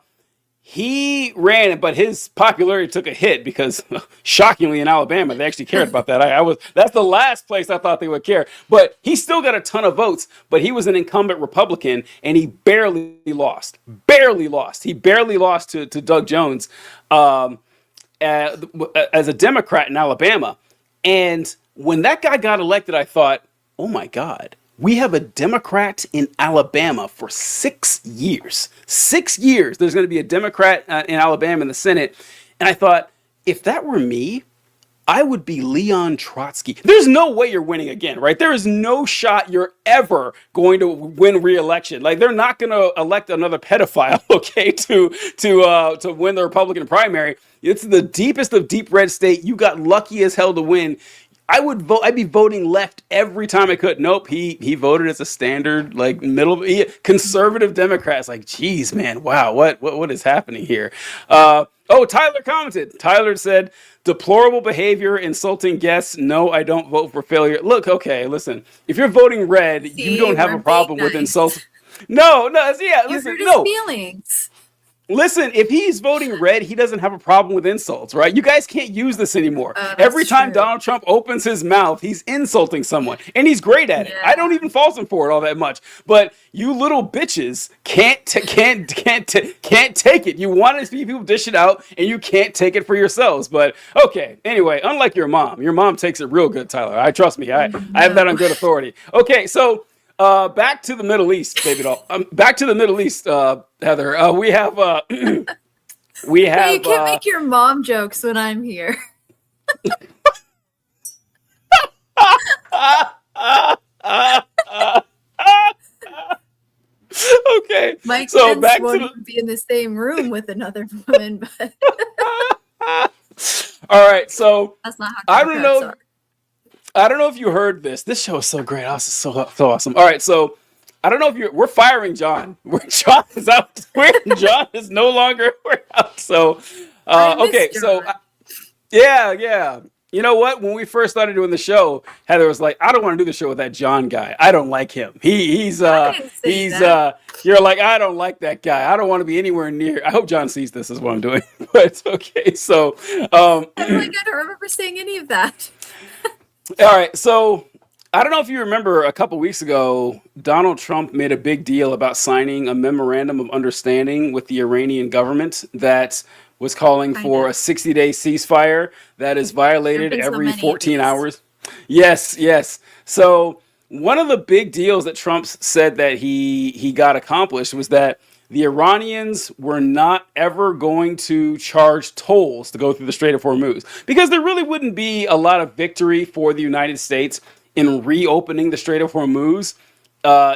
he ran, but his popularity took a hit because, shockingly, in Alabama, they actually cared about that. That's the last place I thought they would care. But he still got a ton of votes, but he was an incumbent Republican, and he barely lost. He barely lost to Doug Jones as a Democrat in Alabama. And when that guy got elected, I thought, oh, my God. We have a Democrat in Alabama for 6 years. 6 years, there's going to be a Democrat in Alabama in the Senate. And I thought, if that were me, I would be Leon Trotsky. There's no way you're winning again, right? There is no shot you're ever going to win re-election. Like, they're not going to elect another pedophile, okay, to win the Republican primary. It's the deepest of deep red state. You got lucky as hell to win. I'd be voting left every time I could. Nope, he voted as a standard, like conservative Democrat. It's like, geez, man, wow, what is happening here? Tyler commented. Tyler said, deplorable behavior, insulting guests. No, I don't vote for failure. Look, okay, listen. If you're voting red, you don't have a problem with insulting. Yeah, You listen, hurt his no. feelings. Listen, if he's voting red, he doesn't have a problem with insults, right? You guys can't use this anymore. Every That's time true. Donald Trump opens his mouth, he's insulting someone, and he's great at it. I Yeah. don't even fault him for it all that much. But you little bitches can't take it. You want to see people dish it out, and you can't take it for yourselves. But okay, anyway, unlike your mom takes it real good, Tyler. I trust me. I have that on good authority. Okay, so. Back to the Middle East, baby doll. Back to the Middle East, Heather. We have we But have you can't make your mom jokes when I'm here. okay. My So kids back won't to even be in the same room with another woman, but all right. So that's not how I don't Democrats know. are. I don't know if you heard this. This show is so great. Oh, this is so awesome. All right, so I don't know if we're firing John. John is out. John is no longer we're out. So I miss okay, so John. yeah. You know what? When we first started doing the show, Heather was like, "I don't want to do the show with that John guy. I don't like him. I didn't say that. You're like, I don't like that guy. I don't want to be anywhere near. I hope John sees this is what I'm doing, but it's okay. So I'm like, I don't remember saying any of that. all right, so I don't know if you remember a couple weeks ago, Donald Trump made a big deal about signing a memorandum of understanding with the Iranian government that was calling for a 60-day ceasefire that is violated There've been so every many of 14 these. hours. Yes. So one of the big deals that Trump said that he got accomplished was that the Iranians were not ever going to charge tolls to go through the Strait of Hormuz because there really wouldn't be a lot of victory for the United States in reopening the Strait of Hormuz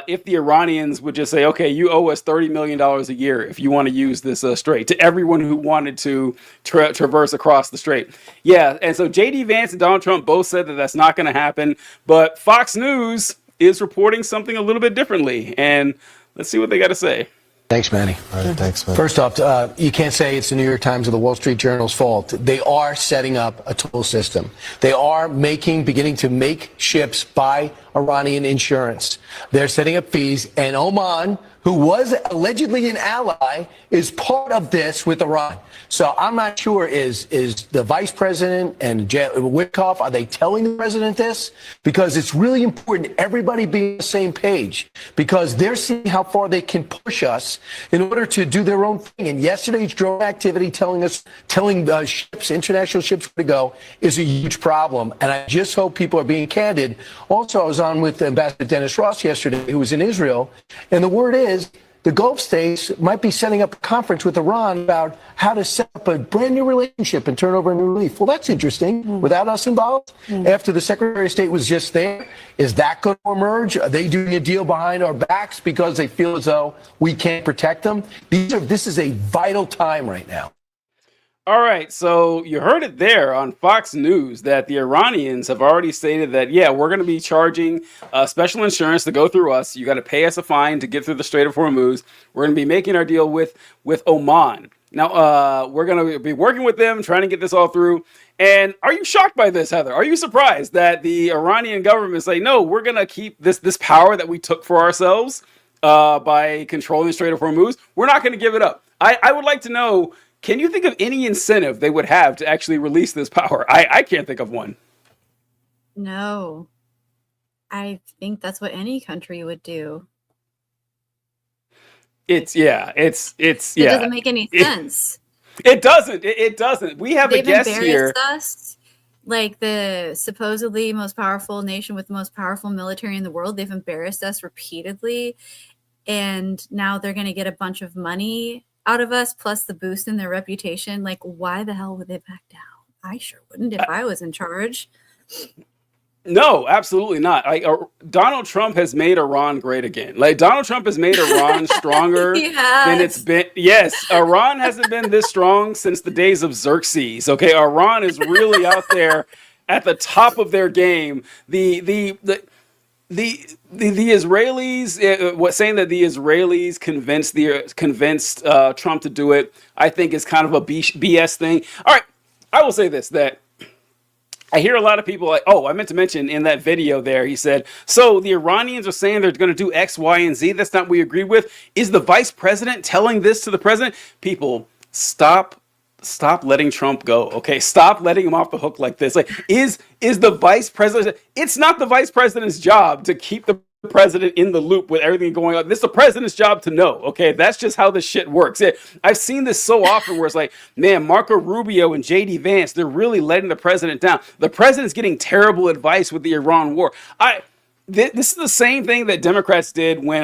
if the Iranians would just say, okay, you owe us $30 million a year if you want to use this strait to everyone who wanted to traverse across the strait. Yeah, and so J.D. Vance and Donald Trump both said that that's not going to happen, but Fox News is reporting something a little bit differently, and let's see what they got to say. Thanks, Manny. All right, thanks, man. First off, you can't say it's the New York Times or the Wall Street Journal's fault. They are setting up a toll system. They are beginning to make ships buy Iranian insurance. They're setting up fees, and Oman, who was allegedly an ally, is part of this with Iran. So I'm not sure, is the vice president and Witkoff, are they telling the president this? Because it's really important everybody be on the same page, because they're seeing how far they can push us in order to do their own thing. And yesterday's drone activity telling ships, international ships where to go, is a huge problem. And I just hope people are being candid. Also, I was on with Ambassador Dennis Ross yesterday, who was in Israel, and the word is the Gulf states might be setting up a conference with Iran about how to set up a brand new relationship and turn over a new leaf. Well, that's interesting. Without us involved, after the Secretary of State was just there, is that going to emerge? Are they doing a deal behind our backs because they feel as though we can't protect them? This is a vital time right now. All right, so you heard it there on Fox News that the Iranians have already stated that, yeah, we're going to be charging special insurance to go through us. You got to pay us a fine to get through the Strait of Hormuz. We're going to be making our deal with Oman. Now, we're going to be working with them, trying to get this all through. And are you shocked by this, Heather? Are you surprised that the Iranian government say, no, we're going to keep this power that we took for ourselves by controlling the Strait of Hormuz? We're not going to give it up. I would like to know, can you think of any incentive they would have to actually release this power? I can't think of one. No. I think that's what any country would do. It doesn't make any sense. It doesn't. It doesn't. We have a They've guest embarrassed here. us, like the supposedly most powerful nation with the most powerful military in the world. They've embarrassed us repeatedly, and now they're going to get a bunch of money out of us, plus the boost in their reputation. Like, why the hell would they back down? I sure wouldn't if I was in charge. No, absolutely not. Donald Trump has made Iran great again. Like, Donald Trump has made Iran stronger than it's been. Yes, Iran hasn't been this strong since the days of Xerxes. Okay, Iran is really out there at the top of their game. The Israelis, saying that the Israelis convinced Trump to do it, I think is kind of a BS thing. All right, I will say this, that I hear a lot of people like, oh, I meant to mention in that video there, he said, so the Iranians are saying they're going to do X, Y, and Z. That's not what we agreed with. Is the vice president telling this to the president? People, stop letting Trump go. Okay, stop letting him off the hook like this. Like, is the vice president? It's not the vice president's job to keep the president in the loop with everything going on. This is the president's job to know. Okay, that's just how this shit works. I've seen this so often where it's like, man, Marco Rubio and JD Vance, they're really letting the president down. The president's getting terrible advice with the Iran war. This is the same thing that Democrats did when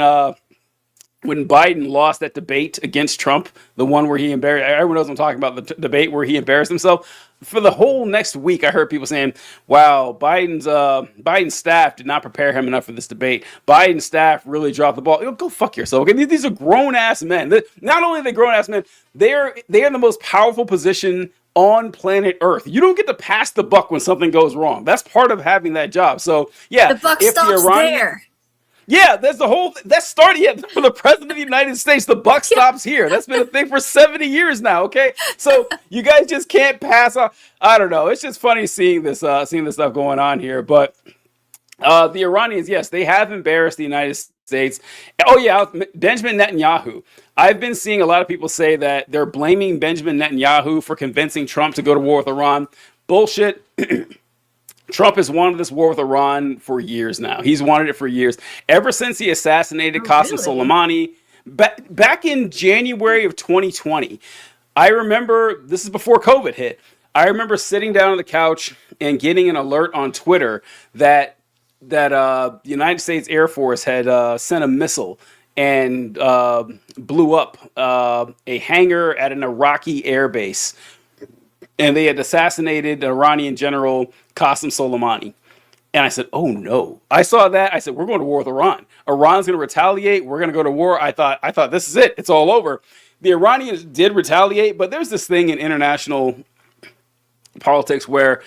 Biden lost that debate against Trump, the one where he embarrassed, everyone knows I'm talking about, the debate where he embarrassed himself. For the whole next week, I heard people saying, wow, Biden's staff did not prepare him enough for this debate. Biden's staff really dropped the ball. Go fuck yourself. Okay? These are grown-ass men. Not only are they grown-ass men, they're in the most powerful position on planet Earth. You don't get to pass the buck when something goes wrong. That's part of having that job. So, yeah. The buck stops there. Yeah, that's the whole. That started for the president of the United States. The buck stops here. That's been a thing for 70 years now. Okay, so you guys just can't pass off. I don't know. It's just funny seeing this stuff going on here. But the Iranians, yes, they have embarrassed the United States. Oh yeah, Benjamin Netanyahu. I've been seeing a lot of people say that they're blaming Benjamin Netanyahu for convincing Trump to go to war with Iran. Bullshit. Trump has wanted this war with Iran for years now. He's wanted it for years. Ever since he assassinated Qasem Soleimani back in January of 2020. I remember, this is before COVID hit, I remember sitting down on the couch and getting an alert on Twitter that the United States Air Force had sent a missile and blew up a hangar at an Iraqi air base. And they had assassinated the Iranian general Qasem Soleimani. And I said, oh no. I saw that. I said, we're going to war with Iran. Iran's going to retaliate. We're going to go to war. I thought this is it. It's all over. The Iranians did retaliate, but there's this thing in international politics where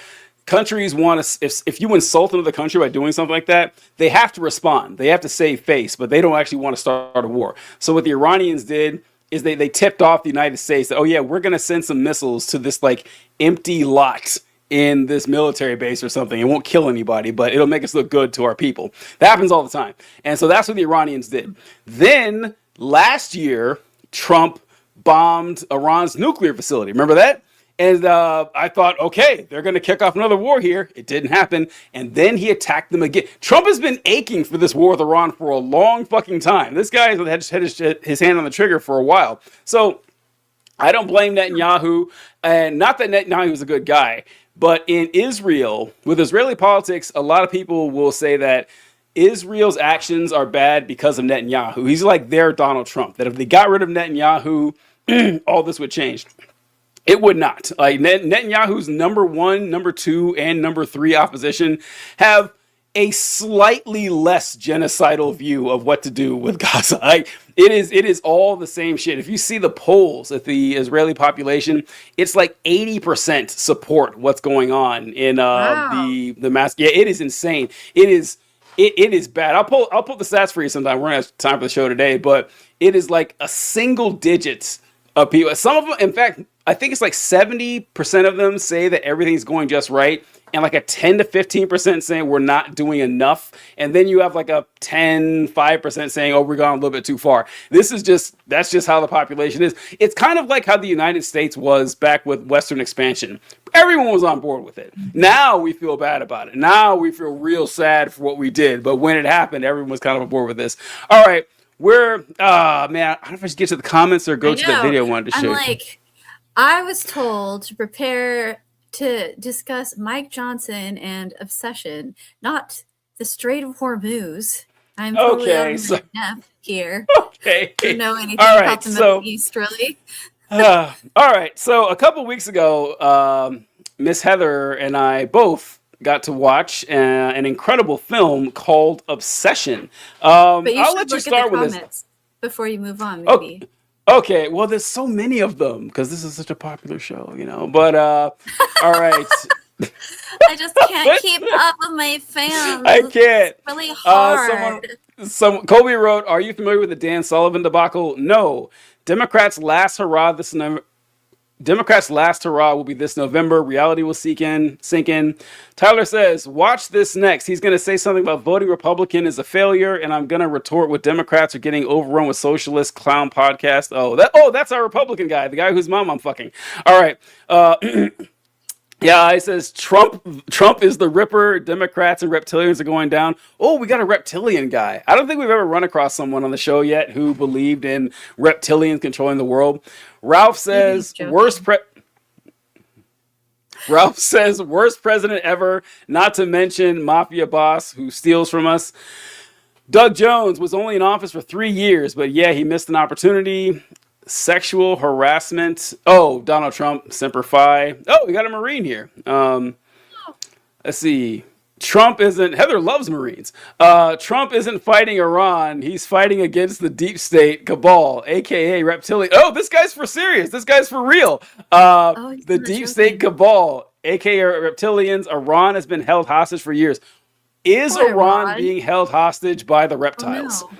countries want to, if you insult another country by doing something like that, they have to respond. They have to save face, but they don't actually want to start a war. So what the Iranians did is they tipped off the United States that, oh yeah, we're going to send some missiles to this like empty lot in this military base or something. It won't kill anybody, but it'll make us look good to our people. That happens all the time. And so that's what the Iranians did. Then last year, Trump bombed Iran's nuclear facility. Remember that? And I thought, okay, they're going to kick off another war here. It didn't happen. And then he attacked them again. Trump has been aching for this war with Iran for a long fucking time. This guy has had his hand on the trigger for a while. So I don't blame Netanyahu. And not that Netanyahu was a good guy. But in Israel, with Israeli politics, a lot of people will say that Israel's actions are bad because of Netanyahu. He's like their Donald Trump. That if they got rid of Netanyahu, all this would change. It would not. Like Netanyahu's number one, number two, and number three opposition have a slightly less genocidal view of what to do with Gaza. Like it is all the same shit. If you see the polls at the Israeli population, it's like 80% support what's going on in the mass. Yeah, it is insane. It is bad. I'll pull the stats for you sometime. We're gonna have time for the show today, but it is like a single digits of people. Some of them, in fact, I think it's like 70% of them say that everything's going just right, and like a 10 to 15% saying we're not doing enough, and then you have like a 5% saying, oh, we're going a little bit too far. That's just how the population is. It's kind of like how the United States was back with Western expansion. Everyone was on board with it. Now we feel bad about it. Now we feel real sad for what we did, but when it happened, everyone was kind of on board with this. All right. Man, I don't know if I should get to the comments or go to the video I wanted to show you. I was told to prepare to discuss Mike Johnson and obsession, not the Strait of Hormuz. I'm totally enough here. Okay. To know anything about the Middle East, really. All right. So a couple weeks ago, Miss Heather and I both got to watch an incredible film called Obsession. But you I'll should let you look start at the with comments before you move on, maybe. Okay, well, there's so many of them because this is such a popular show, you know. But all right. I just can't keep up with my fans. I can't. It's really hard. Kobe wrote, "Are you familiar with the Dan Sullivan debacle?" No. Democrats' last hurrah this Democrats' last hurrah will be this November. Reality will sink in. Tyler says, watch this next. He's going to say something about voting Republican is a failure, and I'm going to retort with Democrats are getting overrun with socialist clown podcast. That's our Republican guy, the guy whose mom I'm fucking. All right. Yeah, he says Trump is the Ripper. Democrats and reptilians are going down. Oh, we got a reptilian guy. I don't think we've ever run across someone on the show yet who believed in reptilians controlling the world. Ralph says worst president ever. Not to mention mafia boss who steals from us. Doug Jones was only in office for 3 years, but yeah, he missed an opportunity. Sexual harassment. Oh, Donald Trump, Semper Fi. Oh, we got a Marine here. Let's see. Heather loves Marines. Trump isn't fighting Iran. He's fighting against the deep state cabal, aka reptilian. Oh, this guy's for serious. This guy's for real. The deep state cabal, aka reptilians. Iran has been held hostage for years. Is Iran being held hostage by the reptiles? Oh,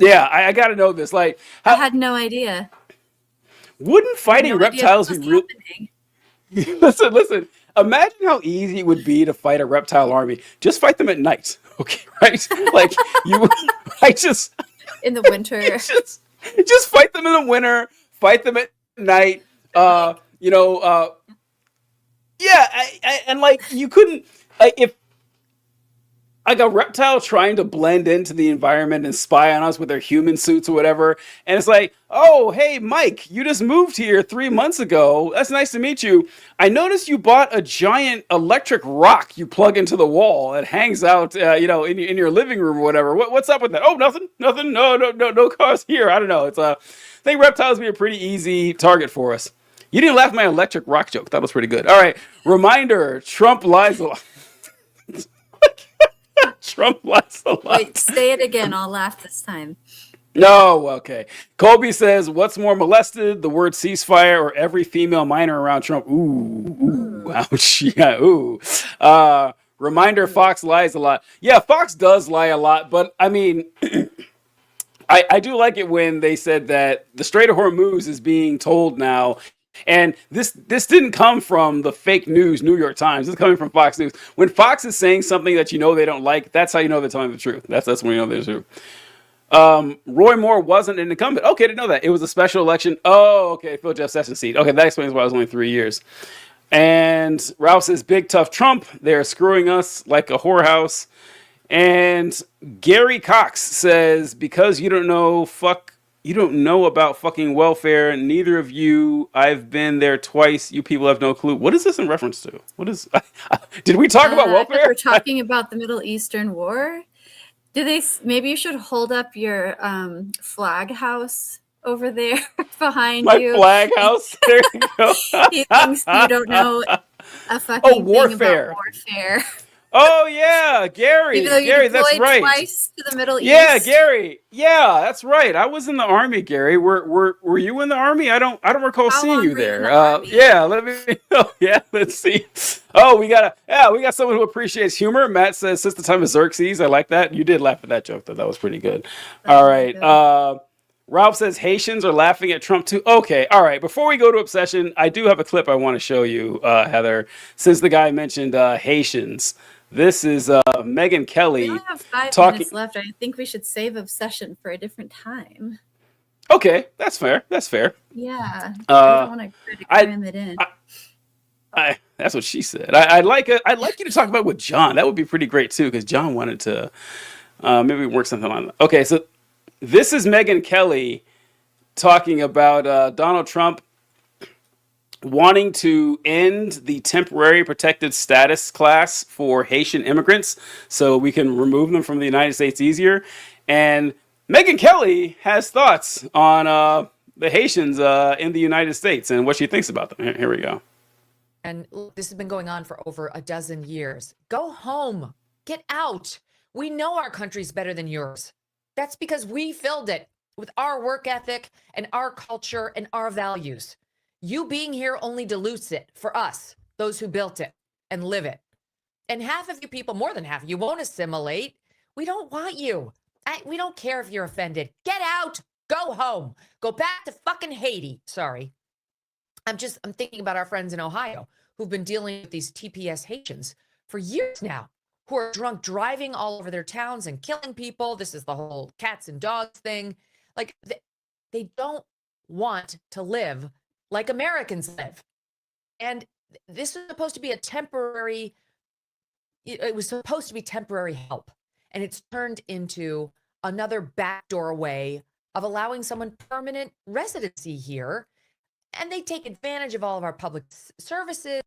no. I got to know this. Like, I had no idea. Wouldn't fighting reptiles be real? Listen. Imagine how easy it would be to fight a reptile army. Just fight them at night, okay? Right? Like just in the winter. just fight them in the winter. Fight them at night. And like you couldn't if. Like a reptile trying to blend into the environment and spy on us with their human suits or whatever. And it's like, oh, hey, Mike, you just moved here 3 months ago. That's nice to meet you. I noticed you bought a giant electric rock you plug into the wall that hangs out, in your living room or whatever. What's up with that? Oh, nothing. No cause here. I don't know. I think reptiles would be a pretty easy target for us. You didn't laugh at my electric rock joke. That was pretty good. All right. Reminder, Trump lies a lot. Trump lies a lot. Wait, say it again. I'll laugh this time. No, okay. Colby says, what's more molested, the word ceasefire or every female minor around Trump? Ooh, ouch. Yeah, ooh. Reminder, Fox lies a lot. Yeah, Fox does lie a lot, but I mean, I do like it when they said that the Strait of Hormuz is being told now. And this didn't come from the fake news New York Times. This is coming from Fox News. When Fox is saying something that you know they don't like, that's how you know they're telling the truth. That's when you know they're true. Roy Moore wasn't an incumbent. Okay, didn't know that. It was a special election. Oh, okay. Phil Jeff Sessions seat. Okay, that explains why it was only 3 years. And Ralph says, big tough Trump. They're screwing us like a whorehouse. And Gary Cox says, because you don't know about fucking welfare. Neither of you. I've been there twice. You people have no clue. What is this in reference to? What is? Did we talk about welfare? We're talking about the Middle Eastern War. Maybe you should hold up your flag house over there behind you. My flag house. There you go. He thinks you don't know a fucking warfare. thing about warfare. Oh yeah, Gary. Gary, that's right. Twice to the Middle East. Yeah, Gary. Yeah, that's right. I was in the Army, Gary. Were you in the Army? I don't recall seeing you there. Yeah, let me know. Yeah, let's see. Oh, we got someone who appreciates humor. Matt says since the time of Xerxes. I like that. You did laugh at that joke though. That was pretty good. All right. Ralph says Haitians are laughing at Trump too. Okay, all right. Before we go to obsession, I do have a clip I want to show you, Heather, since the guy mentioned Haitians. This is Megyn Kelly. We only have 5 minutes left. I think we should save obsession for a different time. Okay, that's fair. That's fair. Yeah, I don't want to cram it in. That's what she said. I'd like you to talk about it with John. That would be pretty great too, because John wanted to maybe work something on that. Okay, so this is Megyn Kelly talking about Donald Trump wanting to end the temporary protected status class for Haitian immigrants so we can remove them from the United States easier. And Megyn Kelly has thoughts on the Haitians in the United States and what she thinks about them. Here we go. And this has been going on for over a dozen years. Go home. Get out. We know our country's better than yours. That's because we filled it with our work ethic and our culture and our values. You being here only dilutes it for us, those who built it and live it. And half of you people, more than half, you won't assimilate. We don't want you. We don't care if you're offended. Get out. Go home. Go back to fucking Haiti. Sorry. I'm thinking about our friends in Ohio who've been dealing with these TPS Haitians for years now, who are drunk driving all over their towns and killing people. This is the whole cats and dogs thing. Like they don't want to live like Americans live. And this was supposed to be it was supposed to be temporary help. And it's turned into another backdoor way of allowing someone permanent residency here. And they take advantage of all of our public services.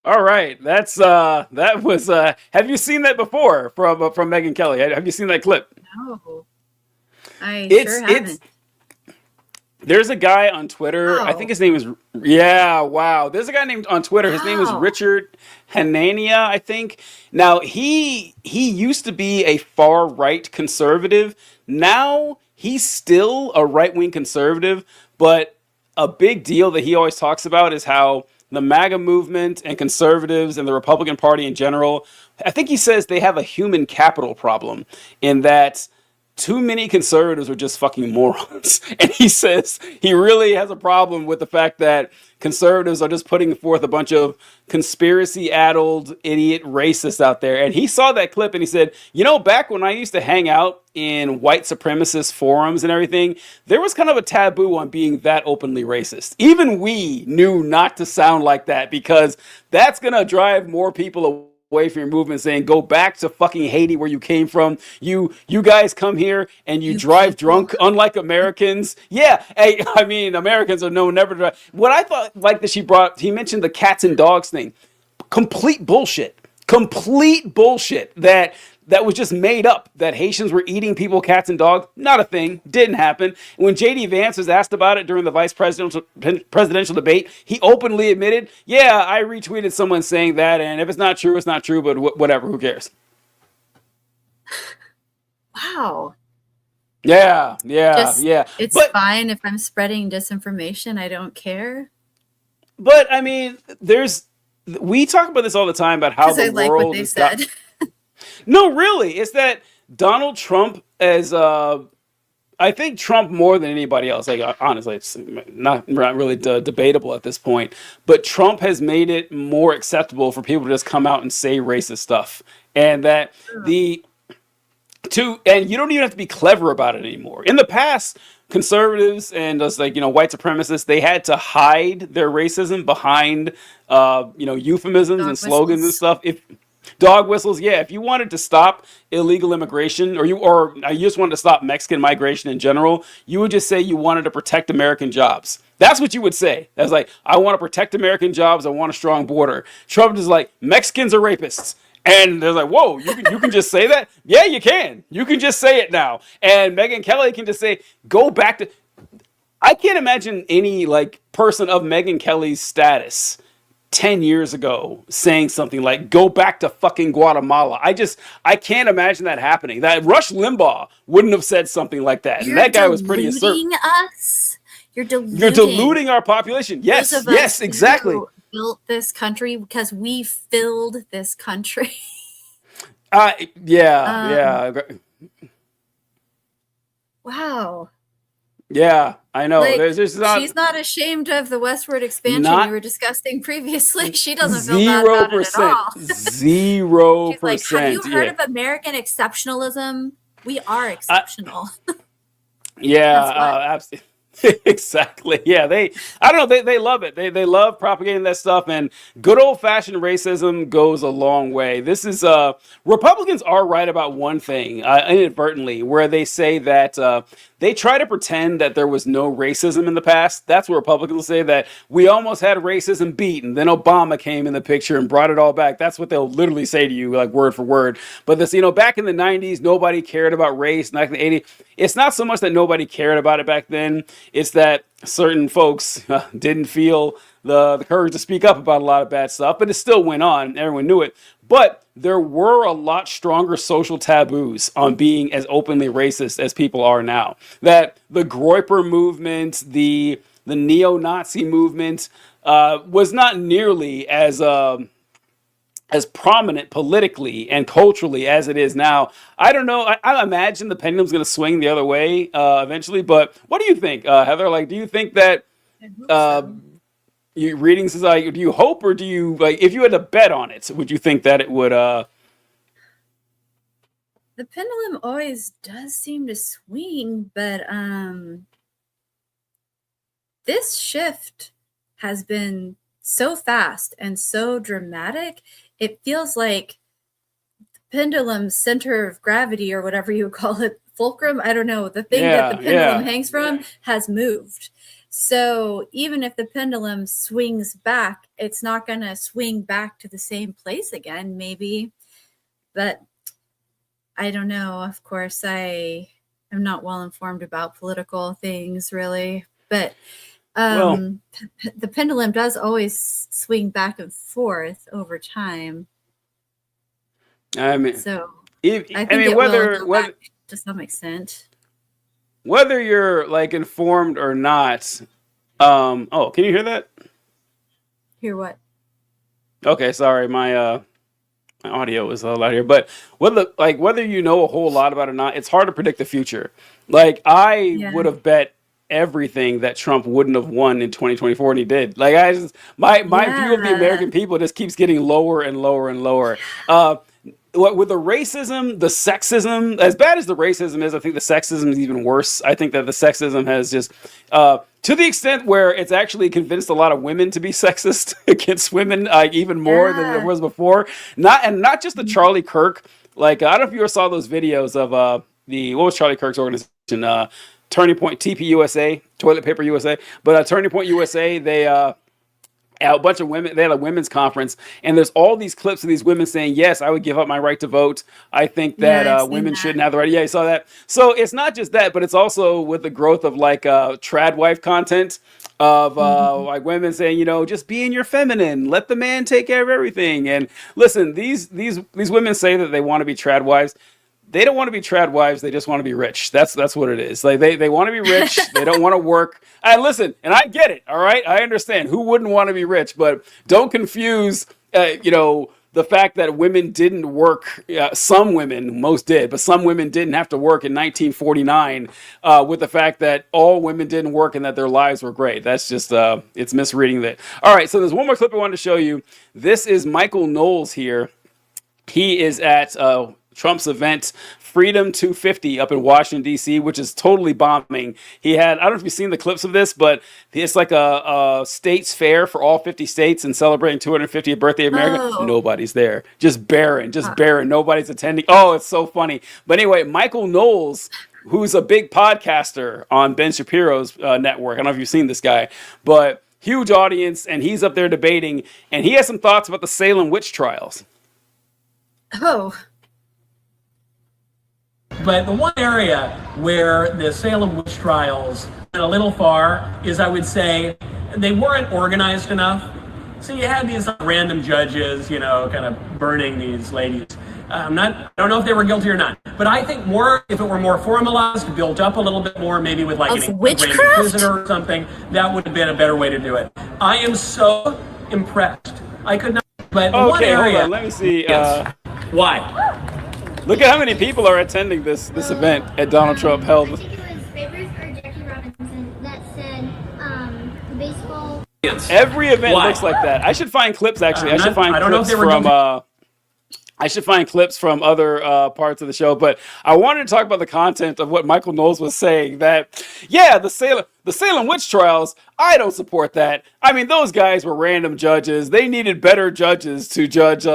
All right, that was. Have you seen that before from Megyn Kelly? Have you seen that clip? No, I It's sure haven't. There's a guy on Twitter. I think his name is wow. There's a guy named on Twitter. His name is Richard Hanania, I think. Now he used to be a far right conservative. Now he's still a right wing conservative, but a big deal that he always talks about is how the MAGA movement and conservatives and the Republican Party in general, I think he says they have a human capital problem in that too many conservatives are just fucking morons. And he says he really has a problem with the fact that conservatives are just putting forth a bunch of conspiracy-addled idiot racists out there. And he saw that clip and he said, you know, back when I used to hang out in white supremacist forums and everything, there was kind of a taboo on being that openly racist. Even we knew not to sound like that because that's going to drive more people away from your movement, saying go back to fucking Haiti where you came from. You guys come here and you drive drunk, unlike Americans. Yeah, hey, I mean Americans are known never to drive. What I thought, like that he mentioned the cats and dogs thing. Complete bullshit. Complete bullshit. That was just made up. That Haitians were eating people, cats and dogs. Not a thing. Didn't happen. When J.D. Vance was asked about it during the vice presidential debate, he openly admitted, yeah, I retweeted someone saying that, and if it's not true, it's not true, but whatever, who cares? Wow. Yeah. It's fine if I'm spreading disinformation. I don't care. But, I mean, we talk about this all the time about how the like world what they said. No, really. It's that Donald Trump I think Trump more than anybody else, like honestly, it's not really debatable at this point, but Trump has made it more acceptable for people to just come out and say racist stuff. And that and you don't even have to be clever about it anymore. In the past, conservatives and just white supremacists, they had to hide their racism behind euphemisms and slogans and stuff. Dog whistles, yeah. If you wanted to stop illegal immigration, or you just wanted to stop Mexican migration in general, you would just say you wanted to protect American jobs. That's what you would say. That's like, I want to protect American jobs. I want a strong border. Trump is like, Mexicans are rapists. And they're like, whoa, you can just say that? Yeah, you can. You can just say it now. And Megyn Kelly can just say, go back to... I can't imagine any person of Megyn Kelly's status 10 years ago saying something like, go back to fucking Guatemala. I can't imagine that happening. That Rush Limbaugh wouldn't have said something like that. And that guy was pretty assertive. You're deluding our population. Yes, exactly. Built this country because we filled this country. Yeah. Wow. Yeah, I know. She's not ashamed of the westward expansion we were discussing previously. She doesn't feel bad about it at all. 0%. She's like, have you heard of American exceptionalism? We are exceptional. Absolutely. Exactly. Yeah, I don't know, they love it. They love propagating that stuff, and good old-fashioned racism goes a long way. This is Republicans are right about one thing, inadvertently, where they say that they try to pretend that there was no racism in the past. That's what Republicans will say, that we almost had racism beat, and then Obama came in the picture and brought it all back. That's what they'll literally say to you, like word for word. But this, back in the 90s, nobody cared about race. Back in the 80s, it's not so much that nobody cared about it back then. It's that certain folks didn't feel the courage to speak up about a lot of bad stuff, but it still went on. Everyone knew it. But there were a lot stronger social taboos on being as openly racist as people are now. That the Groyper movement, the neo-Nazi movement was not nearly as prominent politically and culturally as it is now. I don't know. I imagine the pendulum's going to swing the other way eventually. But what do you think, Heather? Do you think that readings is like, do you hope, or do you, like, if you had to bet on it, would you think that it would The pendulum always does seem to swing, but this shift has been so fast and so dramatic. It feels like pendulum's center of gravity, or whatever you call it, fulcrum, I don't know, the thing that the pendulum hangs from has moved. So even if the pendulum swings back, it's not going to swing back to the same place again, maybe. But I don't know. Of course, I am not well informed about political things, really. But the pendulum does always swing back and forth over time. I mean, so I think whether to some extent, whether you're like informed or not. Can you hear that? Hear what? Okay, sorry, my audio was loud here. But whether you know a whole lot about it or not, it's hard to predict the future. Like, I would have bet everything that Trump wouldn't have won in 2024, and he did. Like, my view of the American people just keeps getting lower and lower and lower. With the racism, the sexism, as bad as the racism is, I think the sexism is even worse. I think that the sexism has just, to the extent where it's actually convinced a lot of women to be sexist against women, even more than it was before. Not just the Charlie Kirk. Like, I don't know if you ever saw those videos of what was Charlie Kirk's organization? Turning Point, TPUSA, Toilet Paper USA. But Turning Point USA, they a bunch of women, they had a women's conference, and there's all these clips of these women saying, yes, I would give up my right to vote. I think that women shouldn't have the right. Yeah, you saw that. So it's not just that, but it's also with the growth of like trad wife content of like women saying, just be in your feminine, let the man take care of everything. And listen, these women say that they want to be trad wives. They don't want to be trad wives. They just want to be rich. That's what it is. Like they want to be rich. They don't want to work. And listen, and I get it. All right, I understand. Who wouldn't want to be rich? But don't confuse, the fact that women didn't work. Some women, most did, but some women didn't have to work in 1949 with the fact that all women didn't work and that their lives were great. That's just it's misreading that. All right, so there's one more clip I wanted to show you. This is Michael Knowles here. He is at Trump's event, Freedom 250, up in Washington, D.C., which is totally bombing. He had, I don't know if you've seen the clips of this, but it's like a states fair for all 50 states and celebrating 250th birthday of America. Oh. Nobody's there. Just barren. Nobody's attending. Oh, it's so funny. But anyway, Michael Knowles, who's a big podcaster on Ben Shapiro's network. I don't know if you've seen this guy, but huge audience, and he's up there debating, and he has some thoughts about the Salem witch trials. Oh. But the one area where the Salem witch trials went a little far is, I would say, they weren't organized enough. So you had these random judges, kind of burning these ladies. I don't know if they were guilty or not, but I think if it were more formalized, built up a little bit more, maybe with like a random prisoner or something, that would have been a better way to do it. I am so impressed. I could not. But one area. Hold on. Let me see. Why? Look at how many people are attending this event at Donald Trump held. I think it was Favors or Jackie Robinson that said baseball. Every event looks like that. I should find clips, actually. I should find clips from other parts of the show, but I wanted to talk about the content of what Michael Knowles was saying. That, the Salem witch trials, I don't support that. I mean, those guys were random judges. They needed better judges to judge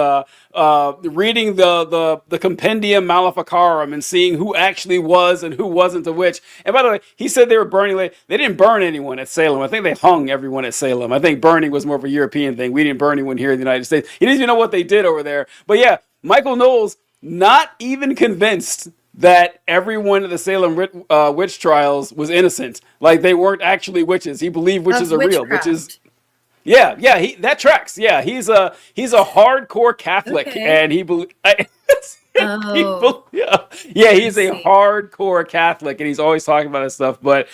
reading the Compendium Maleficarum and seeing who actually was and who wasn't a witch. And by the way, he said they were burning. They didn't burn anyone at Salem. I think they hung everyone at Salem. I think burning was more of a European thing. We didn't burn anyone here in the United States. He didn't even know what they did over there. But yeah, Michael Knowles, not even convinced that everyone at the Salem witch trials was innocent. Like, they weren't actually witches. He believed witches are real, which is, that tracks. Yeah, he's a hardcore Catholic, and he believes. He's a hardcore Catholic, and he's always talking about this stuff. But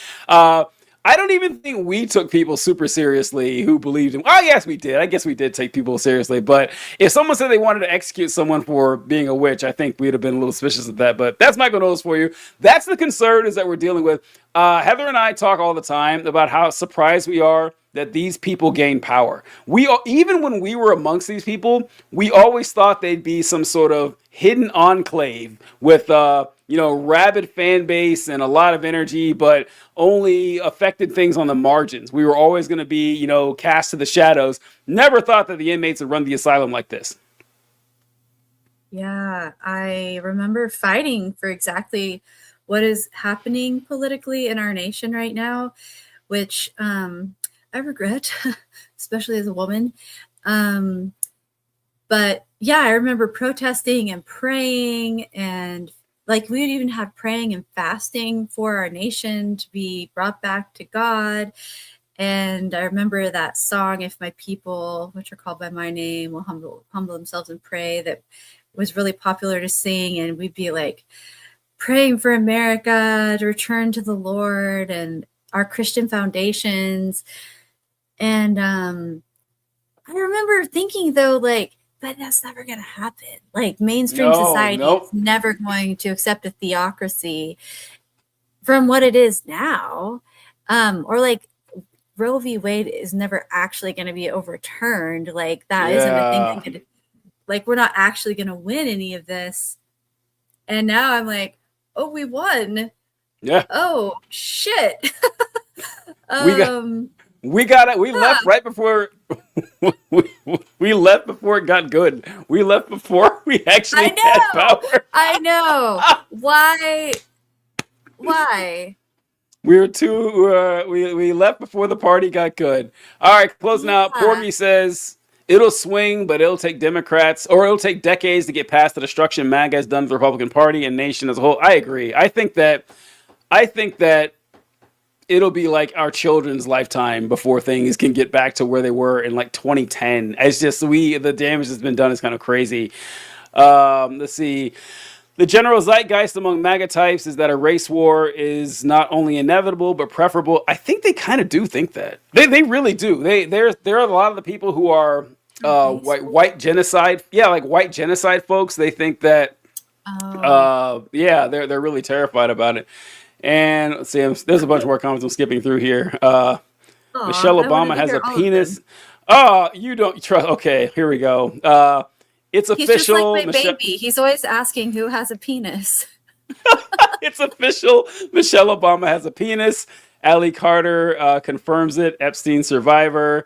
I don't even think we took people super seriously who believed him. Oh, yes, we did. I guess we did take people seriously. But if someone said they wanted to execute someone for being a witch, I think we'd have been a little suspicious of that. But that's Michael Knowles for you. That's the conservatives that we're dealing with. Heather and I talk all the time about how surprised we are that these people gain power. Even when we were amongst these people, we always thought they'd be some sort of hidden enclave with rabid fan base and a lot of energy, but only affected things on the margins. We were always going to be, cast to the shadows. Never thought that the inmates would run the asylum like this. Yeah, I remember fighting for exactly what is happening politically in our nation right now, which I regret, especially as a woman. But yeah, I remember protesting and praying, and like we would even have praying and fasting for our nation to be brought back to God. And I remember that song, "If My People, which are called by my name, will humble themselves and pray," that was really popular to sing. And we'd be like praying for America to return to the Lord and our Christian foundations. And I remember thinking, though, like, but that's never going to happen. Like, mainstream society is never going to accept a theocracy from what it is now. Or like Roe v. Wade is never actually going to be overturned. Like, that isn't a thing that could, like, we're not actually going to win any of this. And now I'm like, oh, we won. Yeah. Oh, shit. We got it. We left right before we left before it got good. We left before we actually had power. I know. Why? We were too. We left before the party got good. All right, closing out. Porgy says it'll swing, but it'll take Democrats, or it'll take decades to get past the destruction MAGA has done to the Republican Party and nation as a whole. I agree. I think that it'll be like our children's lifetime before things can get back to where they were in like 2010. It's just the damage that's been done is kind of crazy. Let's see. The general zeitgeist among MAGA types is that a race war is not only inevitable but preferable. I think they kind of do think that. They really do. There are a lot of the people who are white genocide. Yeah, like white genocide folks. They think that. They're really terrified about it. And let's see, there's a bunch more comments I'm skipping through here. Michelle Obama has a penis. Oh, you don't trust. Okay, here we go. It's official. He's just like my baby. He's always asking who has a penis. It's official. Michelle Obama has a penis. Allie Carter confirms it. Epstein survivor.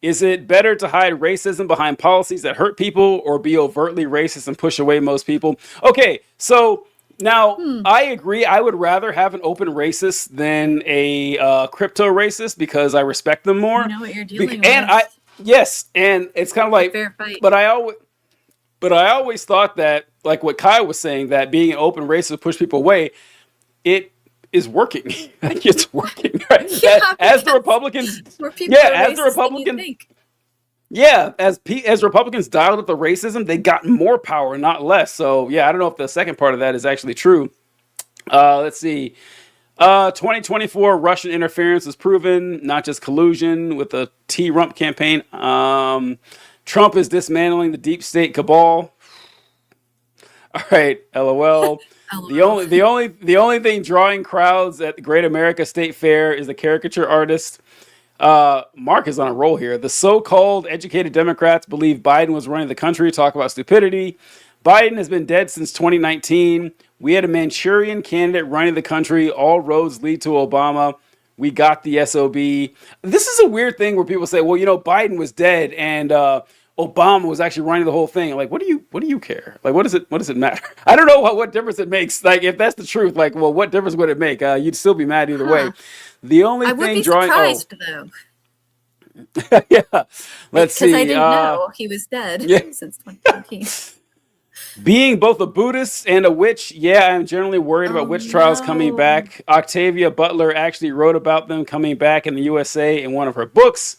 Is it better to hide racism behind policies that hurt people, or be overtly racist and push away most people? Okay, so. Now, I agree. I would rather have an open racist than a crypto racist because I respect them more. You know what you're dealing with. And it's kind of like, fair fight. But I always thought that, like what Kyle was saying, that being an open racist would push people away. It is working. Like it's working. Right? Yeah, as the Republicans, as Republicans dialed up the racism, they got more power, not less. So, yeah, I don't know if the second part of that is actually true. Let's see. 2024 Russian interference is proven, not just collusion with the T-Rump campaign. Trump is dismantling the deep state cabal. All right, LOL. The only thing drawing crowds at the Great America State Fair is the caricature artist. Mark is on a roll here. The so-called educated Democrats believe Biden was running the country. Talk about stupidity. Biden has been dead since 2019. We had a Manchurian candidate running the country. All roads lead to Obama. We got the SOB. This is a weird thing where people say, well, Biden was dead and Obama was actually running the whole thing. Like, what do you care? Like, what does it matter? I don't know what difference it makes. Like, if that's the truth, like, well, what difference would it make? You'd still be mad either way. The only I thing would be drawing surprised though. Yeah. Let's see. Because I didn't know he was dead since 2019. Being both a Buddhist and a witch, I'm generally worried about witch trials coming back. Octavia Butler actually wrote about them coming back in the USA in one of her books.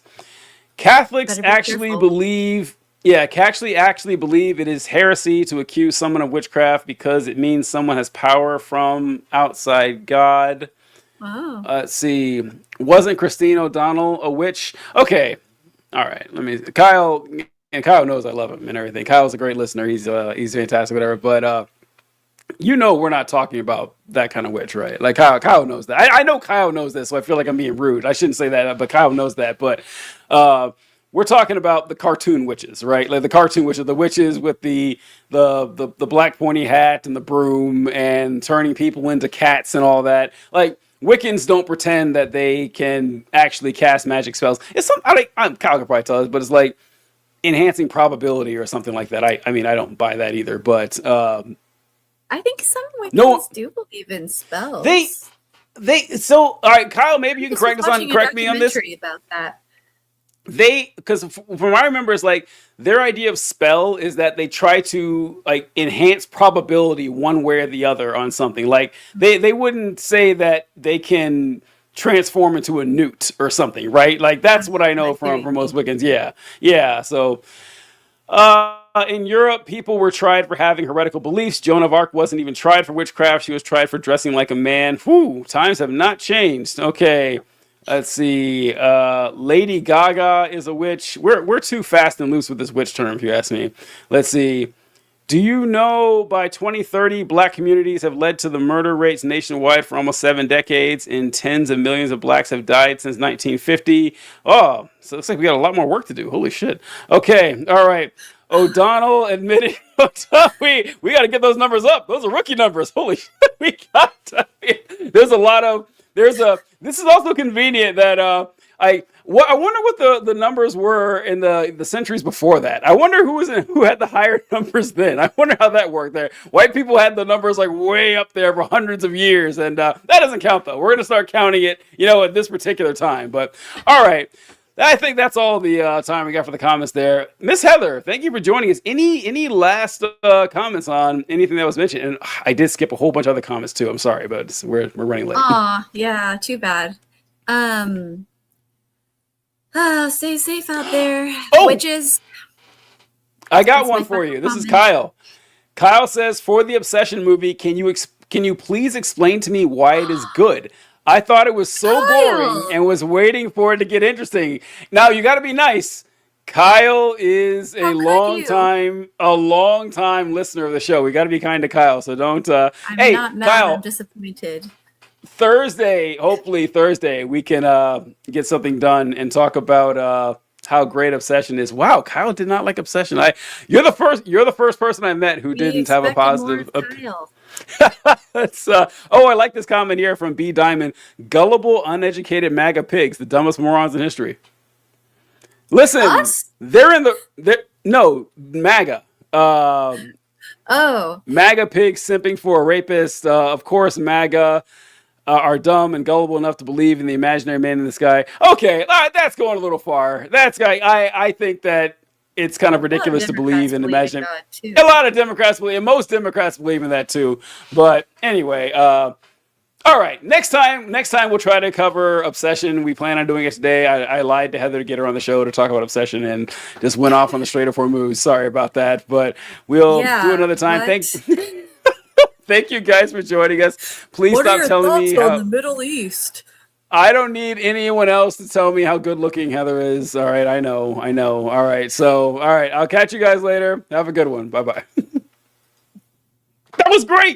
Catholics actually believe it is heresy to accuse someone of witchcraft because it means someone has power from outside God. Wow. Let's see. Wasn't Christine O'Donnell a witch? Okay. All right. Kyle knows I love him and everything. Kyle's a great listener. He's fantastic, whatever. But You know we're not talking about that kind of witch, right? Like Kyle knows that. I know Kyle knows this, so I feel like I'm being rude. I shouldn't say that, but Kyle knows that. But we're talking about the cartoon witches, right? Like the cartoon witches, the witches with the black pointy hat and the broom and turning people into cats and all that. Like Wiccans don't pretend that they can actually cast magic spells. It's some Kyle could probably tell us, but it's like enhancing probability or something like that. I mean I don't buy that either, but I think some Wiccans No. do believe in spells. So all right, Kyle, maybe you can I was watching a correct me on this. documentary about that. Because from what I remember, is like their idea of spell is that they try to like enhance probability one way or the other on something. Like they wouldn't say that they can transform into a newt or something, right? Like that's what I know from most Wiccans. Yeah. So in Europe, people were tried for having heretical beliefs. Joan of Arc wasn't even tried for witchcraft. She was tried for dressing like a man. Whew, times have not changed. Okay. Let's see. Lady Gaga is a witch. We're too fast and loose with this witch term, if you ask me. Let's see. Do you know by 2030, black communities have led to the murder rates nationwide for almost 7 decades, and tens of millions of blacks have died since 1950? Oh, so it looks like we got a lot more work to do. Holy shit. Okay, all right. O'Donnell admitted we got to get those numbers up. Those are rookie numbers. Holy shit. We got to. This is also convenient that I wonder what the numbers were in the centuries before that. I wonder who had the higher numbers then. I wonder how that worked there. White people had the numbers like way up there for hundreds of years, and that doesn't count though. We're gonna start counting it, at this particular time. But all right. I think that's all the time we got for the comments there. Miss Heather, thank you for joining us. Any last comments on anything that was mentioned? And I did skip a whole bunch of other comments too. I'm sorry, but we're running late. Aw, yeah, too bad. Stay safe out there, witches. I got one for you. This is Kyle. Kyle says, for the Obsession movie, can you please explain to me why it is good? I thought it was so boring and was waiting for it to get interesting. Now you got to be nice. Kyle is a long time listener of the show. We got to be kind to Kyle, so don't. I'm not mad. Kyle, I'm disappointed. Hopefully Thursday, we can get something done and talk about how great Obsession is. Wow, Kyle did not like Obsession. You're the first person I met who didn't have a positive. I like this comment here from B Diamond. Gullible, uneducated MAGA pigs, the dumbest morons in history. Listen, they're MAGA. MAGA pigs simping for a rapist. Of course, MAGA are dumb and gullible enough to believe in the imaginary man in the sky. Okay, that's going a little far. I think that it's kind of ridiculous to believe in imaginary. A lot of Democrats believe, and most Democrats believe in that too. But anyway, all right. Next time we'll try to cover Obsession. We plan on doing it today. I lied to Heather to get her on the show to talk about Obsession and just went off on the straight four moves. Sorry about that, but we'll do another time. Thank you guys for joining us. Please stop telling me how. The Middle East? I don't need anyone else to tell me how good looking Heather is. All right, I know. All right, I'll catch you guys later. Have a good one. Bye-bye. That was great.